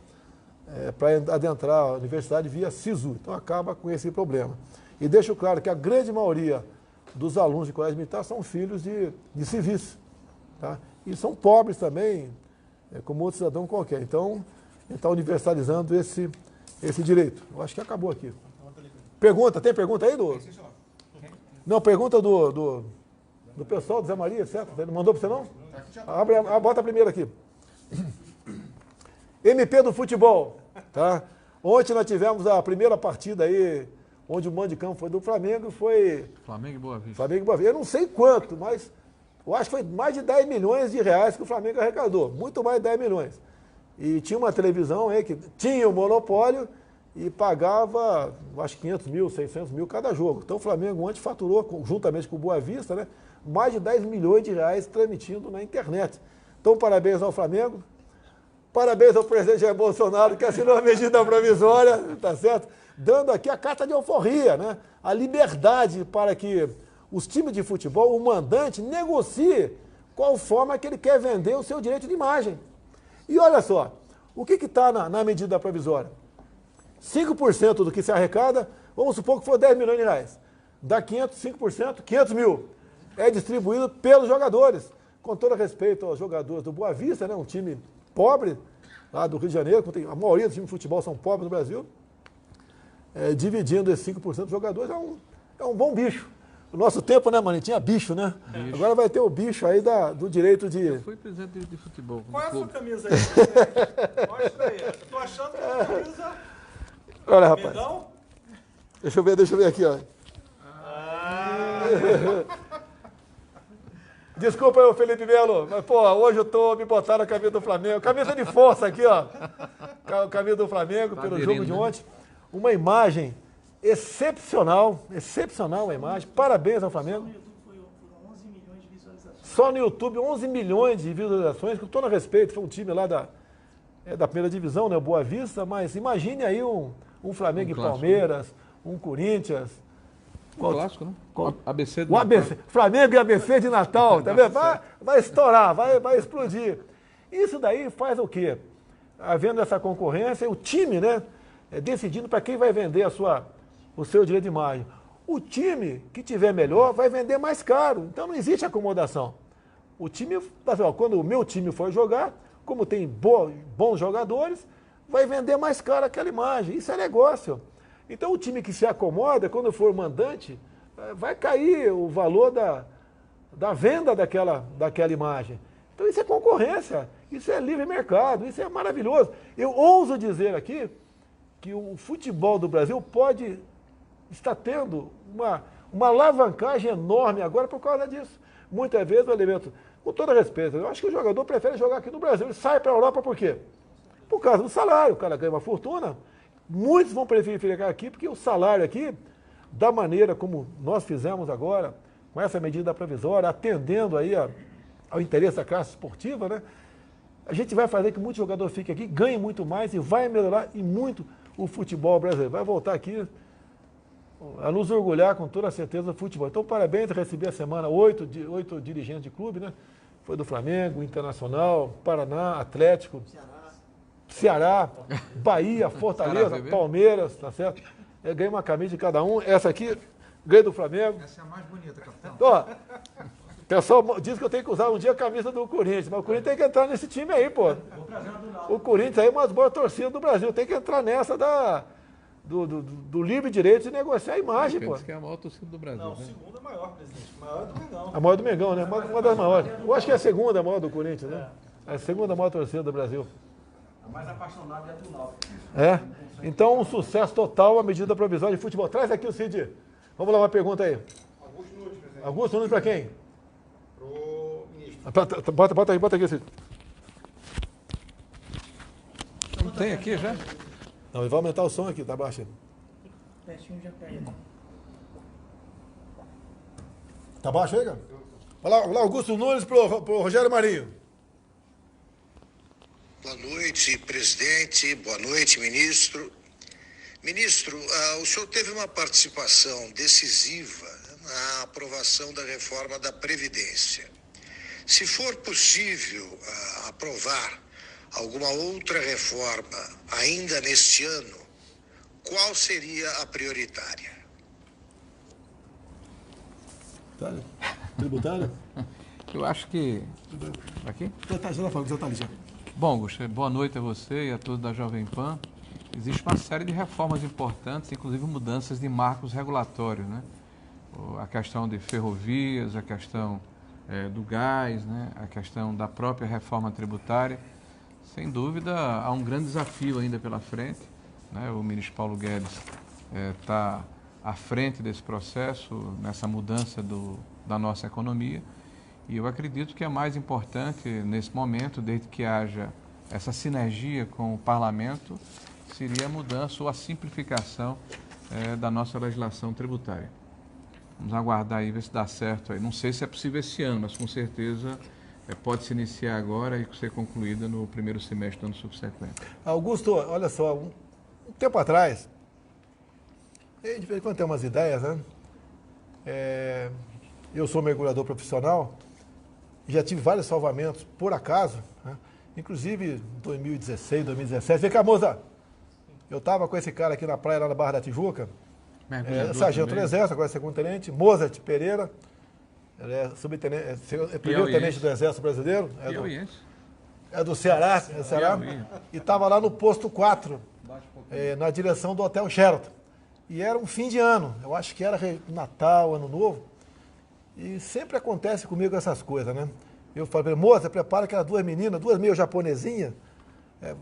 para adentrar a universidade via SISU. Então acaba com esse problema. E deixo claro que a grande maioria dos alunos de colégio militar são filhos de civis. Tá? E são pobres também, como outro cidadão qualquer. Então, está universalizando esse direito. Eu acho que acabou aqui. Pergunta, tem pergunta aí, Não, pergunta do pessoal, do Zé Maria, certo? Não mandou para você não? Bota a primeira aqui. MP do futebol, tá? Ontem nós tivemos a primeira partida aí, onde o mando de campo foi do Flamengo, foi... Flamengo e Boa Vista. Flamengo e Boa Vista. Eu não sei quanto, mas eu acho que foi mais de 10 milhões de reais que o Flamengo arrecadou. Muito mais de 10 milhões. E tinha uma televisão aí que tinha o monopólio e pagava, acho que 500 mil, 600 mil cada jogo. Então o Flamengo ontem faturou, juntamente com o Boa Vista, né, mais de 10 milhões de reais transmitindo na internet. Então parabéns ao Flamengo. Parabéns ao presidente Jair Bolsonaro, que assinou a medida provisória, tá certo? Dando aqui a carta de alforria, né? A liberdade para que os times de futebol, o mandante, negocie qual forma que ele quer vender o seu direito de imagem. E olha só, o que está na medida provisória? 5% do que se arrecada, vamos supor que for 10 milhões de reais. Dá 5%, 500 mil. É distribuído pelos jogadores. Com todo respeito aos jogadores do Boa Vista, né? Um time pobre, lá do Rio de Janeiro, a maioria dos times de futebol são pobres no Brasil, dividindo esses 5% dos jogadores é um bom bicho. No nosso tempo, né, mano, tinha bicho, né? Bicho. Agora vai ter o bicho aí do direito de... Eu fui presidente de futebol. Qual é a sua camisa aí? Mostra aí. Eu tô achando que é uma camisa... Olha, rapaz. Mengão? Deixa eu ver aqui, ó. Desculpa aí, Felipe Melo, mas, pô, hoje me botaram a camisa do Flamengo. Camisa de força aqui, ó. Camisa do Flamengo, pelo jogo de ontem. Uma imagem excepcional a imagem. Parabéns ao Flamengo. Só no YouTube, 11 milhões de visualizações, com todo respeito, foi um time lá da primeira divisão, né, o Boa Vista, mas imagine aí um Flamengo e Palmeiras, um Corinthians. Um clássico, né? ABC do Natal. ABC, Flamengo e ABC de Natal, tá vendo? Vai estourar, vai explodir. Isso daí faz o quê? Havendo essa concorrência, o time, né, decidindo para quem vai vender o seu direito de imagem. O time que tiver melhor vai vender mais caro, então não existe acomodação. O time, quando o meu time for jogar, como tem bons jogadores, vai vender mais caro aquela imagem. Isso é negócio. Então o time que se acomoda, quando for mandante, vai cair o valor da venda daquela imagem. Então isso é concorrência, isso é livre mercado, isso é maravilhoso. Eu ouso dizer aqui que o futebol do Brasil está tendo uma alavancagem enorme agora por causa disso. Muitas vezes o elemento, com todo respeito, eu acho que o jogador prefere jogar aqui no Brasil. Ele sai para a Europa por quê? Por causa do salário, o cara ganha uma fortuna. Muitos vão preferir ficar aqui porque o salário aqui, da maneira como nós fizemos agora, com essa medida provisória, atendendo aí ao interesse da classe esportiva, né? A gente vai fazer que muito jogador fique aqui, ganhe muito mais e vai melhorar e muito o futebol brasileiro. Vai voltar aqui a nos orgulhar com toda a certeza do futebol. Então, parabéns, recebi a semana 8 dirigentes de clube, né? Foi do Flamengo, Internacional, Paraná, Atlético, Ceará, Bahia, Fortaleza, Palmeiras, tá certo? Eu ganhei uma camisa de cada um. Essa aqui, ganhei do Flamengo. Essa é a mais bonita, capitão. Ó, o pessoal diz que eu tenho que usar um dia a camisa do Corinthians, mas o Corinthians tem que entrar nesse time aí, pô. O Corinthians aí é uma das boas torcidas do Brasil, tem que entrar nessa do livre direito de negociar a imagem, pô. Que é a maior torcida do Brasil. Não, né? a segunda maior, presidente. A maior é do Mengão. A maior do Mengão, né? Uma das maiores. Eu acho que é a segunda maior do Corinthians, né? É a segunda maior torcida do Brasil. A mais apaixonada é a do Náutico. É? Então, um sucesso total a medida provisória de futebol. Traz aqui o Cid. Vamos lá, uma pergunta aí. Augusto Nunes, presidente. Augusto Nunes para quem? Pro ministro. Bota aqui, Cid. Não tem aqui já? Não, ele vai aumentar o som aqui, tá baixo. Pertinho já pega. Tá baixo aí, cara? Vai lá, Augusto Nunes pro Rogério Marinho. Boa noite, presidente. Boa noite, ministro. Ministro, o senhor teve uma participação decisiva na aprovação da reforma da Previdência. Se for possível aprovar alguma outra reforma ainda neste ano, qual seria a prioritária? Tributária? Eu acho que... Aqui? Já tá ali já. Bom, Augusto, boa noite a você e a todos da Jovem Pan. Existe uma série de reformas importantes, inclusive mudanças de marcos regulatórios, né? A questão de ferrovias, a questão do gás, né? A questão da própria reforma tributária. Sem dúvida, há um grande desafio ainda pela frente, né? O ministro Paulo Guedes está à frente desse processo, nessa mudança da nossa economia. E eu acredito que é mais importante nesse momento, desde que haja essa sinergia com o parlamento, seria a mudança ou a simplificação da nossa legislação tributária. Vamos aguardar aí, ver se dá certo aí. Não sei se é possível esse ano, mas com certeza pode se iniciar agora e ser concluída no primeiro semestre do ano subsequente. Augusto, olha só, um tempo atrás, a gente de vez em quando tem umas ideias, né? Eu sou mergulhador profissional, já tive vários salvamentos, por acaso, né? Inclusive em 2016, 2017. Vem cá, moça! Eu estava com esse cara aqui na praia, lá na Barra da Tijuca, sargento do Exército, agora é segundo-tenente, Mozart Pereira, ele é subtenente, primeiro tenente do Exército Brasileiro, é do Ceará, e estava lá no posto 4, na direção do Hotel Sheraton. E era um fim de ano, eu acho que era Natal, Ano Novo, e sempre acontece comigo essas coisas, né? Eu falei, moça, prepara aquelas duas meninas, duas meio japonesinhas,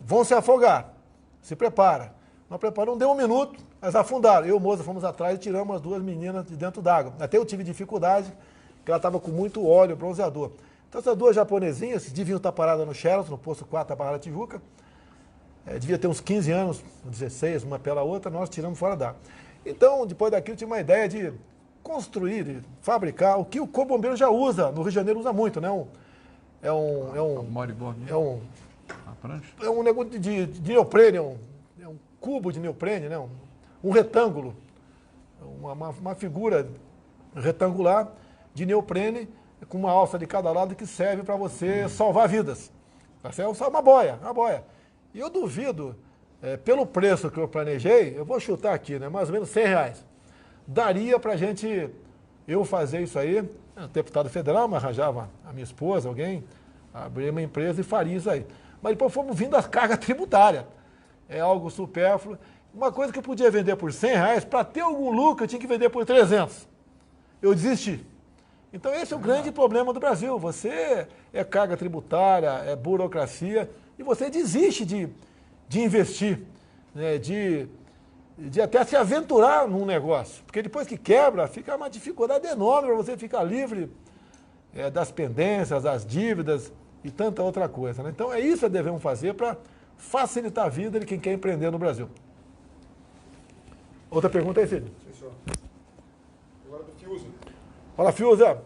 vão se afogar, se prepara. Nós preparamos, não deu um minuto, elas afundaram. Eu e o moça fomos atrás e tiramos as duas meninas de dentro d'água. Até eu tive dificuldade, porque ela estava com muito óleo, bronzeador. Então essas duas japonesinhas deviam estar paradas no Sheraton, no posto 4 da Barra da Tijuca. Devia ter uns 15 anos, 16, uma pela outra, nós tiramos fora d'água. Então, depois daquilo, eu tive uma ideia de construir, de fabricar, o que o Corpo Bombeiro já usa, no Rio de Janeiro usa muito, né? É um negócio de neoprene, é um cubo de neoprene, né? Um retângulo, uma figura retangular de neoprene com uma alça de cada lado que serve para você salvar vidas. Tá certo? Uma boia. E eu duvido, pelo preço que eu planejei, eu vou chutar aqui, né? Mais ou menos R$100. Daria para eu fazer isso aí, o deputado federal me arranjava a minha esposa, alguém, abrir uma empresa e faria isso aí. Mas depois fomos vindo as cargas tributárias. É algo supérfluo. Uma coisa que eu podia vender por R$100, para ter algum lucro eu tinha que vender por 300. Eu desisti. Então esse é o grande problema do Brasil. Você é carga tributária, é burocracia, e você desiste de investir, né, de até se aventurar num negócio. Porque depois que quebra, fica uma dificuldade enorme para você ficar livre das pendências, das dívidas e tanta outra coisa, né? Então é isso que devemos fazer para facilitar a vida de quem quer empreender no Brasil. Outra pergunta aí, Cid? Sim, senhor. Agora do Fiuza. Fala, Fiuza.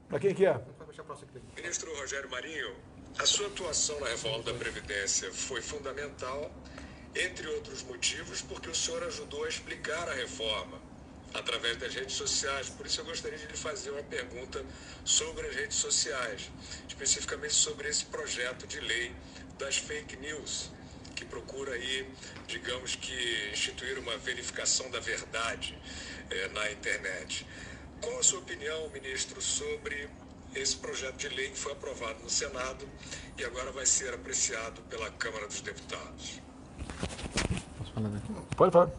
Para quem que é? Ministro Rogério Marinho, a sua atuação na reforma da Previdência foi fundamental, entre outros motivos, porque o senhor ajudou a explicar a reforma através das redes sociais. Por isso eu gostaria de lhe fazer uma pergunta sobre as redes sociais, especificamente sobre esse projeto de lei das fake news, que procura aí, digamos que, instituir uma verificação da verdade na internet. Qual a sua opinião, ministro, sobre esse projeto de lei que foi aprovado no Senado e agora vai ser apreciado pela Câmara dos Deputados? Posso falar daqui? Pode falar.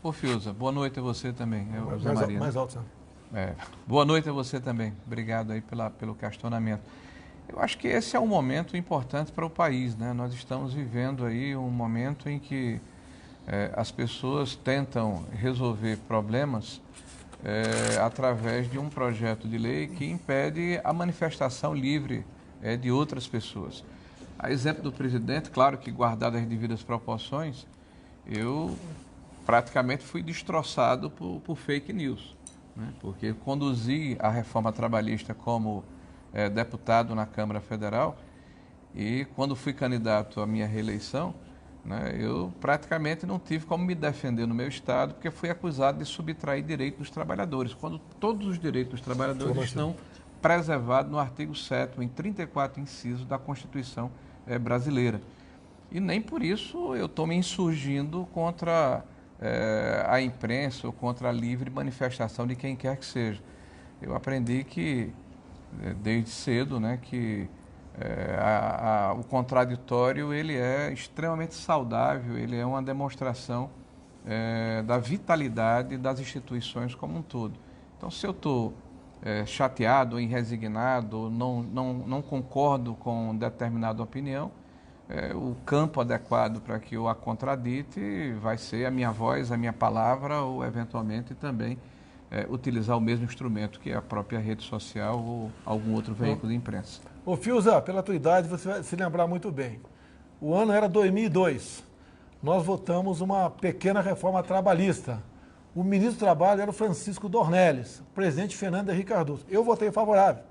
Ô, Fiuza, boa noite a você também. Eu, Zé Maria, mais alto, boa noite a você também. Obrigado aí pelo questionamento. Eu acho que esse é um momento importante para o país, né? Nós estamos vivendo aí um momento em que as pessoas tentam resolver problemas através de um projeto de lei que impede a manifestação livre de outras pessoas. A exemplo do presidente, claro que guardado as devidas proporções, eu praticamente fui destroçado por fake news, né? Porque conduzi a reforma trabalhista como deputado na Câmara Federal e quando fui candidato à minha reeleição, né, eu praticamente não tive como me defender no meu estado, porque fui acusado de subtrair direitos dos trabalhadores, quando todos os direitos dos trabalhadores estão preservados no artigo 7º, em 34 incisos da Constituição brasileira. E nem por isso eu estou me insurgindo contra a imprensa ou contra a livre manifestação de quem quer que seja. Eu aprendi que, desde cedo, né, que o contraditório ele é extremamente saudável, ele é uma demonstração da vitalidade das instituições como um todo. Então, se eu estou chateado ou resignado, não concordo com determinada opinião, o campo adequado para que eu a contradite vai ser a minha voz, a minha palavra ou, eventualmente, também utilizar o mesmo instrumento que é a própria rede social ou algum outro veículo de imprensa. Ô Fiuza, pela tua idade você vai se lembrar muito bem. O ano era 2002. Nós votamos uma pequena reforma trabalhista. O ministro do Trabalho era o Francisco Dornelles, o presidente Fernando Henrique Cardoso. Eu votei favorável.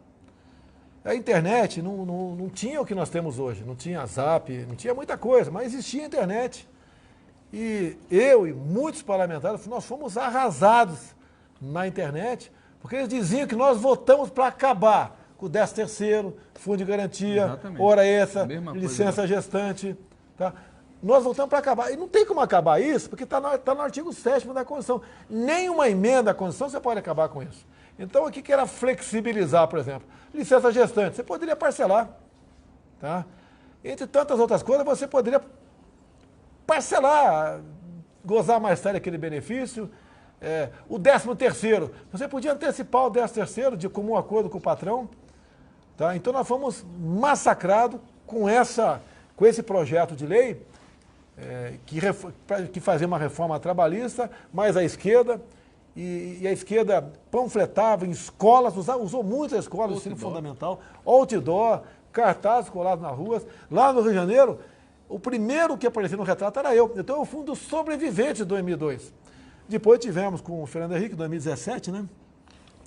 A internet não tinha o que nós temos hoje, não tinha Zap, não tinha muita coisa, mas existia a internet. E eu e muitos parlamentares, nós fomos arrasados na internet, porque eles diziam que nós votamos para acabar com o 13º, fundo de garantia, exatamente, hora extra, coisa, licença gestante. Tá? Nós votamos para acabar. E não tem como acabar isso, porque está no artigo 7º da Constituição. Nenhuma emenda à Constituição você pode acabar com isso. Então, o que era flexibilizar, por exemplo? Licença gestante, você poderia parcelar. Tá? Entre tantas outras coisas, você poderia parcelar, gozar mais tarde aquele benefício. O 13º, você podia antecipar o 13º de comum acordo com o patrão. Tá? Então, nós fomos massacrados com esse projeto de lei que fazia uma reforma trabalhista, mas a esquerda, e a esquerda panfletava em escolas, usou muito a escola, o ensino fundamental, outdoor, cartazes colados nas ruas. Lá no Rio de Janeiro, o primeiro que apareceu no retrato era eu. Então eu fui um dos sobreviventes de 2002. Depois tivemos com o Fernando Henrique, 2017, né?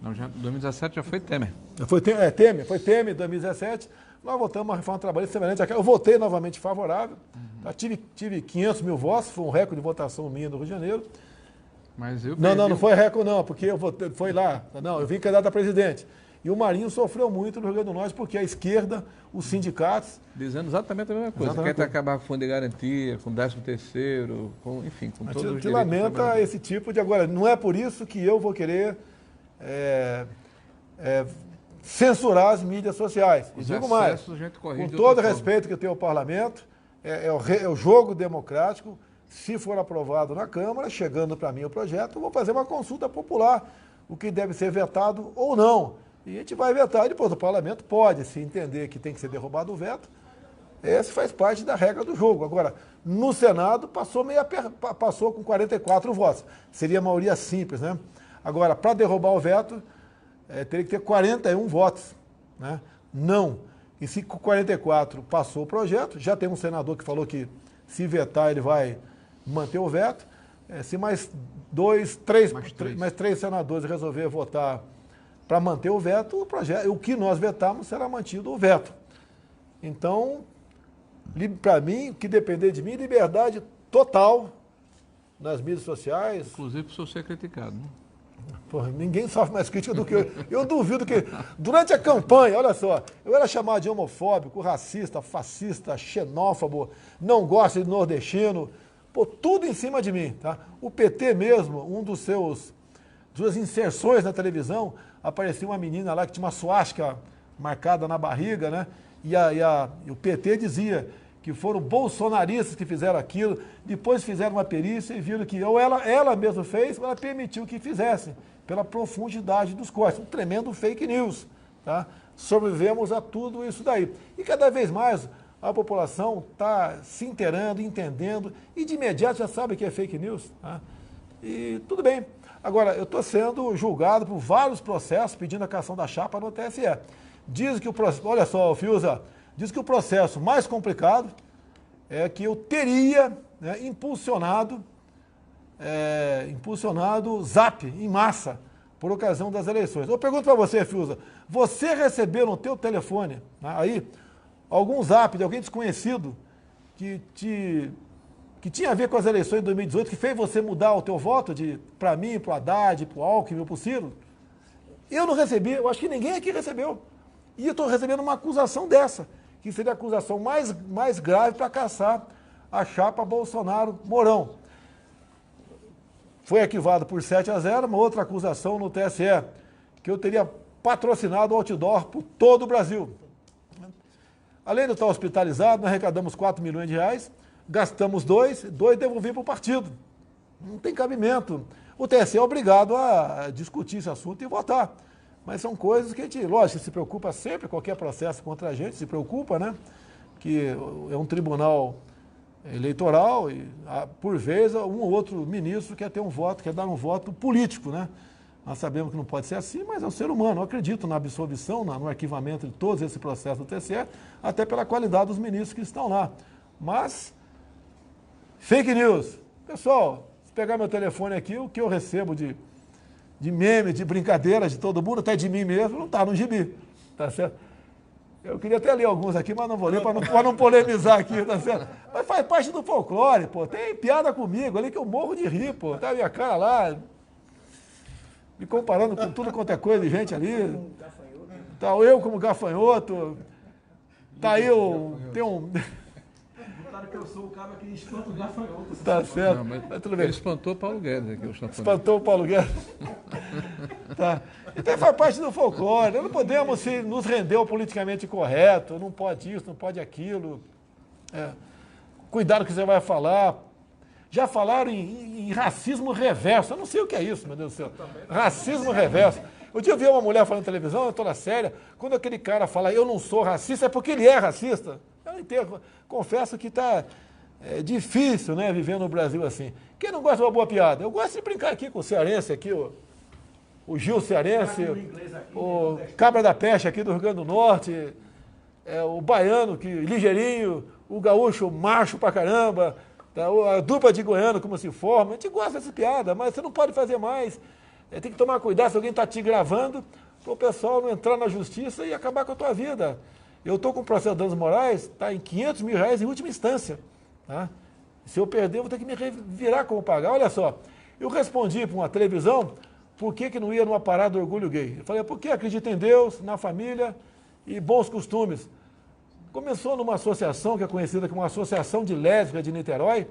Não, 2017 já foi Temer. Foi Temer, 2017. Nós votamos uma reforma trabalhista semelhante àquela. Eu votei novamente favorável. Tá? Tive 500 mil votos, foi um recorde de votação minha no Rio de Janeiro. Mas eu não foi recorde não, porque eu votei, foi lá. Não, eu vim candidato a presidente. E o Marinho sofreu muito no Rio Grande do Norte, porque a esquerda, os sindicatos... Dizendo exatamente a mesma coisa. Quer acabar com o fundo de garantia, com o 13º, enfim, com todos os direitos. Lamenta esse tipo de... Agora, não é por isso que eu vou querer censurar as mídias sociais. E digo mais, com todo o respeito que eu tenho ao parlamento, é o jogo democrático. Se for aprovado na Câmara, chegando para mim o projeto, eu vou fazer uma consulta popular, o que deve ser vetado ou não. E a gente vai vetar, e depois o parlamento pode, se entender que tem que ser derrubado o veto, esse faz parte da regra do jogo. Agora, no Senado, passou com 44 votos. Seria a maioria simples, né? Agora, para derrubar o veto, teria que ter 41 votos, né? Não. E se com 44 passou o projeto, já tem um senador que falou que se vetar ele vai manter o veto. Se mais três senadores resolver votar para manter o veto, o que nós vetarmos será mantido o veto. Então, para mim, o que depender de mim, liberdade total nas mídias sociais. Inclusive por ser criticado, né? Porra, ninguém sofre mais crítica do que eu. Eu duvido que, durante a campanha, olha só, eu era chamado de homofóbico, racista, fascista, xenófobo, não gosto de nordestino, tudo em cima de mim. Tá? O PT mesmo, suas inserções na televisão, aparecia uma menina lá que tinha uma suástica marcada na barriga, né? E o PT dizia que foram bolsonaristas que fizeram aquilo, depois fizeram uma perícia e viram que ou ela mesma fez, ou ela permitiu que fizessem, pela profundidade dos cortes. Um tremendo fake news. Tá? Sobrevivemos a tudo isso daí. E cada vez mais a população está se inteirando, entendendo, e de imediato já sabe que é fake news. Tá? E tudo bem. Agora, eu estou sendo julgado por vários processos pedindo a cassação da chapa no TSE. Diz que o processo, olha só, Fiuza, diz que o processo mais complicado é que eu teria, né, impulsionado impulsionado Zap em massa por ocasião das eleições. Eu pergunto para você, Fiuza, você recebeu no teu telefone, né, aí, algum Zap de alguém desconhecido que tinha a ver com as eleições de 2018, que fez você mudar o teu voto para mim, para o Haddad, para o Alckmin, para o Ciro? Eu não recebi, eu acho que ninguém aqui recebeu. E eu estou recebendo uma acusação dessa, que seria a acusação mais grave para caçar a chapa Bolsonaro-Mourão. Foi arquivado por 7-0, uma outra acusação no TSE, que eu teria patrocinado o outdoor por todo o Brasil. Além de estar hospitalizado, nós arrecadamos 4 milhões de reais, gastamos 2 devolvi para o partido. Não tem cabimento. O TSE é obrigado a discutir esse assunto e votar. Mas são coisas que a gente, lógico, se preocupa sempre, qualquer processo contra a gente se preocupa, né? Que é um tribunal eleitoral e, por vezes, um ou outro ministro quer ter um voto, quer dar um voto político, né? Nós sabemos que não pode ser assim, mas é um ser humano. Eu acredito na absolvição, no arquivamento de todos esse processo do TSE, até pela qualidade dos ministros que estão lá. Mas, fake news. Pessoal, se pegar meu telefone aqui, o que eu recebo de meme, de brincadeira de todo mundo, até de mim mesmo, não está no gibi, tá certo? Eu queria até ler alguns aqui, mas não vou ler para não polemizar aqui, tá certo? Mas faz parte do folclore, pô. Tem piada comigo ali que eu morro de rir, pô. Tá a minha cara lá, me comparando com tudo quanto é coisa de gente ali. Tá eu como gafanhoto. Tá eu, tem um... Botaram que eu sou o cara que espanta o gafanhoto. Tá certo. Não, mas tudo bem. ele espantou o Paulo Guedes aqui, o chanfone. Espantou o Paulo Guedes. Tá. Então faz parte do folclore. Não podemos nos render ao politicamente correto. Não pode isso, não pode aquilo. Cuidado que você vai falar. Já falaram em racismo reverso. Eu não sei o que é isso, meu Deus do céu. Racismo reverso. Um dia eu vi uma mulher falando na televisão, eu toda séria, quando aquele cara fala eu não sou racista, é porque ele é racista. Eu não entendo. Confesso que está difícil, né, viver no Brasil assim. Quem não gosta de uma boa piada? Eu gosto de brincar aqui com o cearense, aqui, o Gil cearense, o Cabra da Peste aqui do Rio Grande do Norte, o baiano, ligeirinho, o gaúcho macho pra caramba, tá? A dupla de goiano, como se forma. A gente gosta dessa piada, mas você não pode fazer mais. Tem que tomar cuidado se alguém está te gravando, para o pessoal não entrar na justiça e acabar com a tua vida. Eu estou com o processo de danos morais, está em R$500 mil em última instância. Tá? Se eu perder, eu vou ter que me virar como pagar. Olha só, eu respondi para uma televisão por que não ia numa parada do orgulho gay. Eu falei, porque acredito em Deus, na família e bons costumes. Começou numa associação que é conhecida como Associação de Lésbicas de Niterói,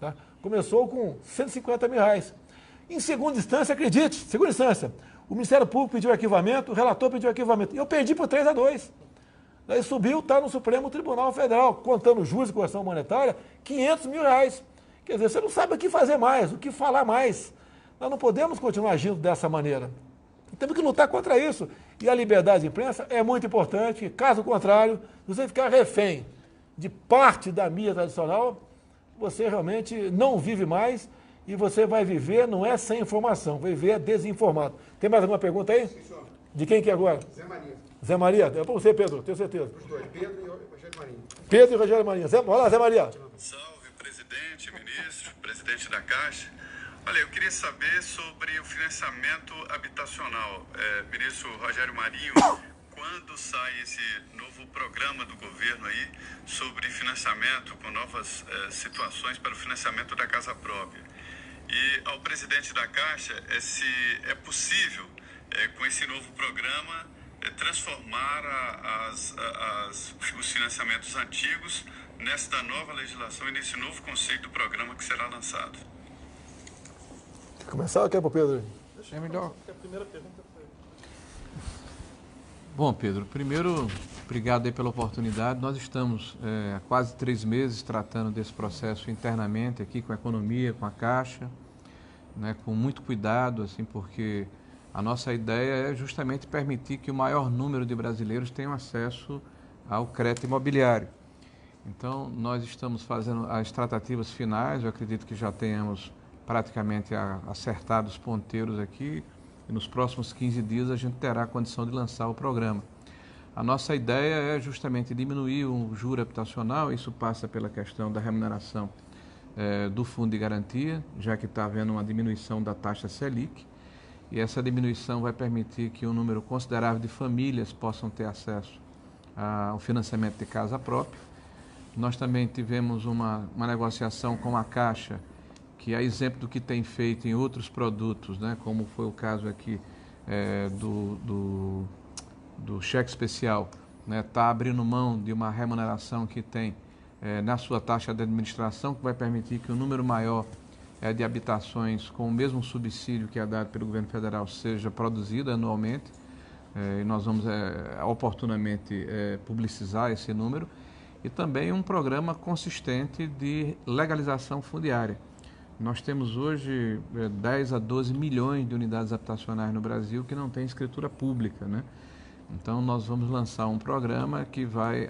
tá? Começou com R$150 mil. Em segunda instância, acredite, segunda instância, o Ministério Público pediu arquivamento, o relator pediu arquivamento. E eu perdi por 3-2. Daí subiu, está no Supremo Tribunal Federal, contando juros e correção monetária, R$500 mil. Quer dizer, você não sabe o que fazer mais, o que falar mais. Nós não podemos continuar agindo dessa maneira. Temos que lutar contra isso. E a liberdade de imprensa é muito importante, caso contrário, se você ficar refém de parte da mídia tradicional, você realmente não vive mais e você vai viver, não é sem informação, vai viver desinformado. Tem mais alguma pergunta aí? Sim, senhor. De quem que é agora? Zé Maria. Zé Maria? É para você, Pedro, tenho certeza. Os dois, Pedro e Rogério Marinho. Pedro e Rogério Marinho. Olá, Zé Maria. Salve, presidente, ministro, presidente da Caixa. Olha, eu queria saber sobre o financiamento habitacional. Ministro Rogério Marinho, quando sai esse novo programa do governo aí sobre financiamento com novas situações para o financiamento da casa própria? E ao presidente da Caixa, se é possível, com esse novo programa, transformar os financiamentos antigos nesta nova legislação e nesse novo conceito do programa que será lançado. Quer começar ou quer para o Pedro? É melhor. A primeira pergunta foi... Bom, Pedro, primeiro, obrigado aí pela oportunidade. Nós estamos há quase 3 meses tratando desse processo internamente aqui com a economia, com a Caixa, né, com muito cuidado, assim, porque a nossa ideia é justamente permitir que o maior número de brasileiros tenham acesso ao crédito imobiliário. Então, nós estamos fazendo as tratativas finais, eu acredito que já tenhamos praticamente acertado os ponteiros aqui, e nos próximos 15 dias a gente terá a condição de lançar o programa. A nossa ideia é justamente diminuir o juro habitacional, isso passa pela questão da remuneração do Fundo de Garantia, já que está havendo uma diminuição da taxa Selic, e essa diminuição vai permitir que um número considerável de famílias possam ter acesso ao financiamento de casa própria. Nós também tivemos uma negociação com a Caixa, que é exemplo do que tem feito em outros produtos, né, como foi o caso aqui do cheque especial, né, tá abrindo mão de uma remuneração que tem na sua taxa de administração, que vai permitir que um número maior de habitações com o mesmo subsídio que é dado pelo governo federal seja produzido anualmente, e nós vamos oportunamente publicizar esse número, e também um programa consistente de legalização fundiária. Nós temos hoje 10 a 12 milhões de unidades habitacionais no Brasil que não têm escritura pública, né? Então nós vamos lançar um programa que vai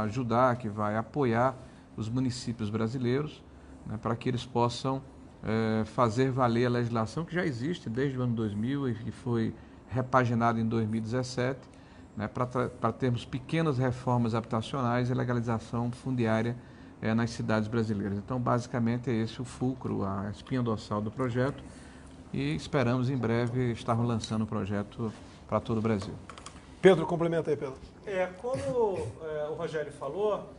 ajudar, que vai apoiar os municípios brasileiros, né, para que eles possam fazer valer a legislação que já existe desde o ano 2000 e que foi repaginada em 2017, né, para termos pequenas reformas habitacionais e legalização fundiária nas cidades brasileiras. Então, basicamente, é esse o fulcro, a espinha dorsal do projeto, e esperamos em breve estarmos lançando o projeto para todo o Brasil. Pedro, complementa aí, Pedro. Como o Rogério falou,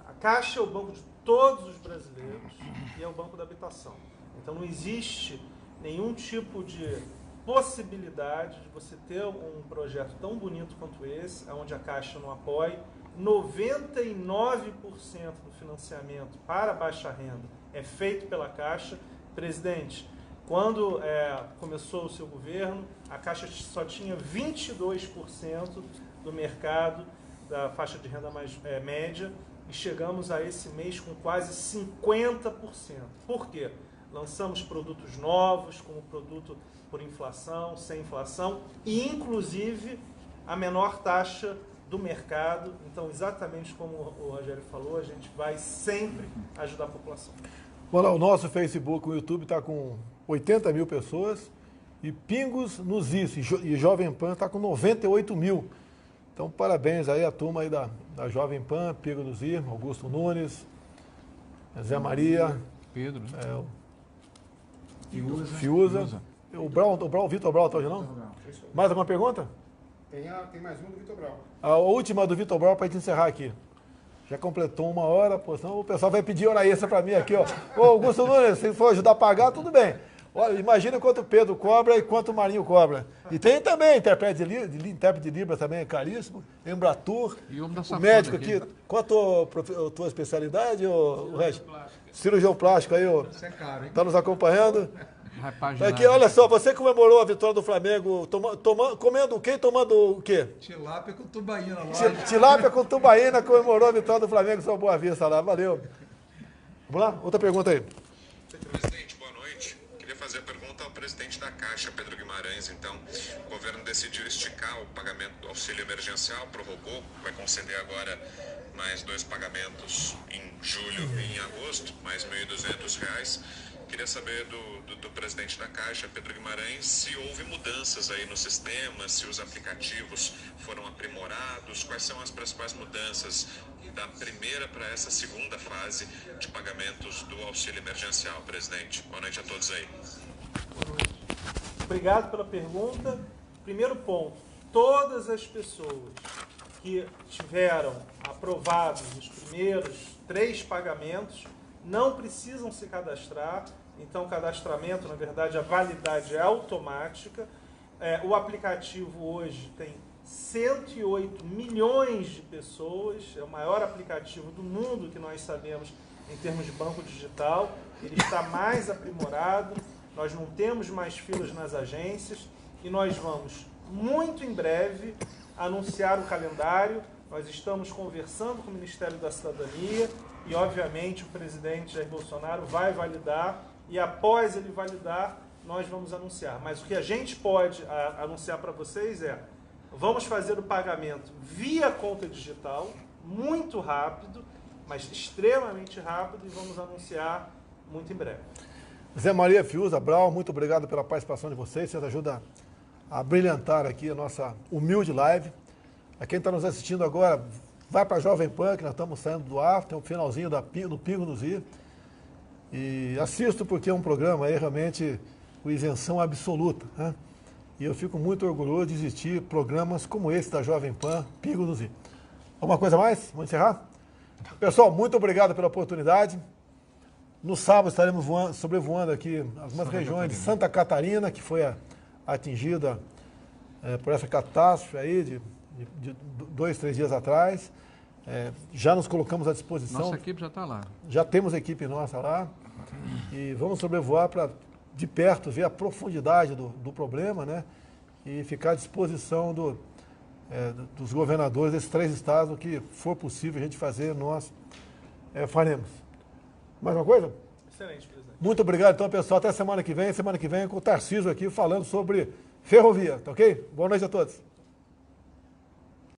a Caixa é o banco de todos os brasileiros e é o banco da habitação. Então, não existe nenhum tipo de possibilidade de você ter um projeto tão bonito quanto esse, onde a Caixa não apoie. 99% do financiamento para baixa renda é feito pela Caixa. Presidente, quando começou o seu governo, a Caixa só tinha 22% do mercado da faixa de renda mais média, e chegamos a esse mês com quase 50%. Por quê? Lançamos produtos novos, como produto por inflação, sem inflação, e inclusive a menor taxa do mercado. Então, exatamente como o Rogério falou, a gente vai sempre ajudar a população. Olha, o nosso Facebook, o YouTube está com 80 mil pessoas, e Pingos nos Is e Jovem Pan está com 98 mil. Então, parabéns aí à turma aí da Jovem Pan, Pingos nos Is, Augusto Nunes, Zé Maria, Pedro, Fiuza. O Vitor Brau está hoje, não? Mais alguma pergunta? Tem mais um do Vitor Brau. A última do Vitor Brau para a gente encerrar aqui. Já completou 1 hora, pô, senão o pessoal vai pedir hora extra para mim aqui, ó. Ô, Augusto Nunes, se for ajudar a pagar, tudo bem. Olha, imagina quanto o Pedro cobra e quanto o Marinho cobra. E tem também intérprete de Libras também, é caríssimo. Embratur, o médico aqui. Qual a tua especialidade, o Regis? Cirurgião plástico aí, Isso é caro, hein? Tá nos acompanhando? Aqui, olha só, você comemorou a vitória do Flamengo comendo o quê? Tomando o quê? Tilápia com tubaína lá. Tilápia com tubaína, comemorou a vitória do Flamengo, São Boa Vista lá, valeu. Vamos lá, outra pergunta aí. Presidente, boa noite. Queria fazer a pergunta ao presidente da Caixa, Pedro Guimarães. Então, o governo decidiu esticar o pagamento do auxílio emergencial, prorrogou, vai conceder agora mais 2 pagamentos em julho e em agosto, mais R$ 1.200. Queria saber do presidente da Caixa, Pedro Guimarães, se houve mudanças aí no sistema, se os aplicativos foram aprimorados, quais são as principais mudanças da primeira para essa segunda fase de pagamentos do auxílio emergencial, presidente. Boa noite a todos aí. Obrigado pela pergunta. Primeiro ponto, todas as pessoas que tiveram aprovados os primeiros 3 pagamentos não precisam se cadastrar. Então, o cadastramento, na verdade, a validade é automática. O aplicativo hoje tem 108 milhões de pessoas, é o maior aplicativo do mundo que nós sabemos em termos de banco digital. Ele está mais aprimorado, nós não temos mais filas nas agências e nós vamos, muito em breve, anunciar o calendário. Nós estamos conversando com o Ministério da Cidadania e, obviamente, o presidente Jair Bolsonaro vai validar e, após ele validar, nós vamos anunciar. Mas o que a gente pode anunciar para vocês vamos fazer o pagamento via conta digital, muito rápido, mas extremamente rápido, e vamos anunciar muito em breve. Zé Maria, Fiuza, Brau, muito obrigado pela participação de vocês. Vocês ajudam a brilhantar aqui a nossa humilde live. A quem está nos assistindo agora, vai para a Jovem Pan, que nós estamos saindo do ar, tem o finalzinho do Pingo nos Ir. E assisto porque é um programa aí realmente com isenção absoluta, né? E eu fico muito orgulhoso de existir programas como esse da Jovem Pan, Pingo nos I. Alguma coisa mais? Vamos encerrar? Pessoal, muito obrigado pela oportunidade. No sábado estaremos sobrevoando aqui algumas regiões de Santa Catarina, que foi atingida por essa catástrofe aí de 2, 3 dias atrás. Já nos colocamos à disposição. Nossa equipe já está lá. Já temos equipe nossa lá. E vamos sobrevoar para, de perto, ver a profundidade do problema, né? E ficar à disposição dos governadores desses 3 estados. O que for possível a gente fazer, nós faremos. Mais uma coisa? Excelente, presidente. Muito obrigado, então, pessoal. Até semana que vem. Semana que vem com o Tarcísio aqui falando sobre ferrovia, tá ok? Boa noite a todos.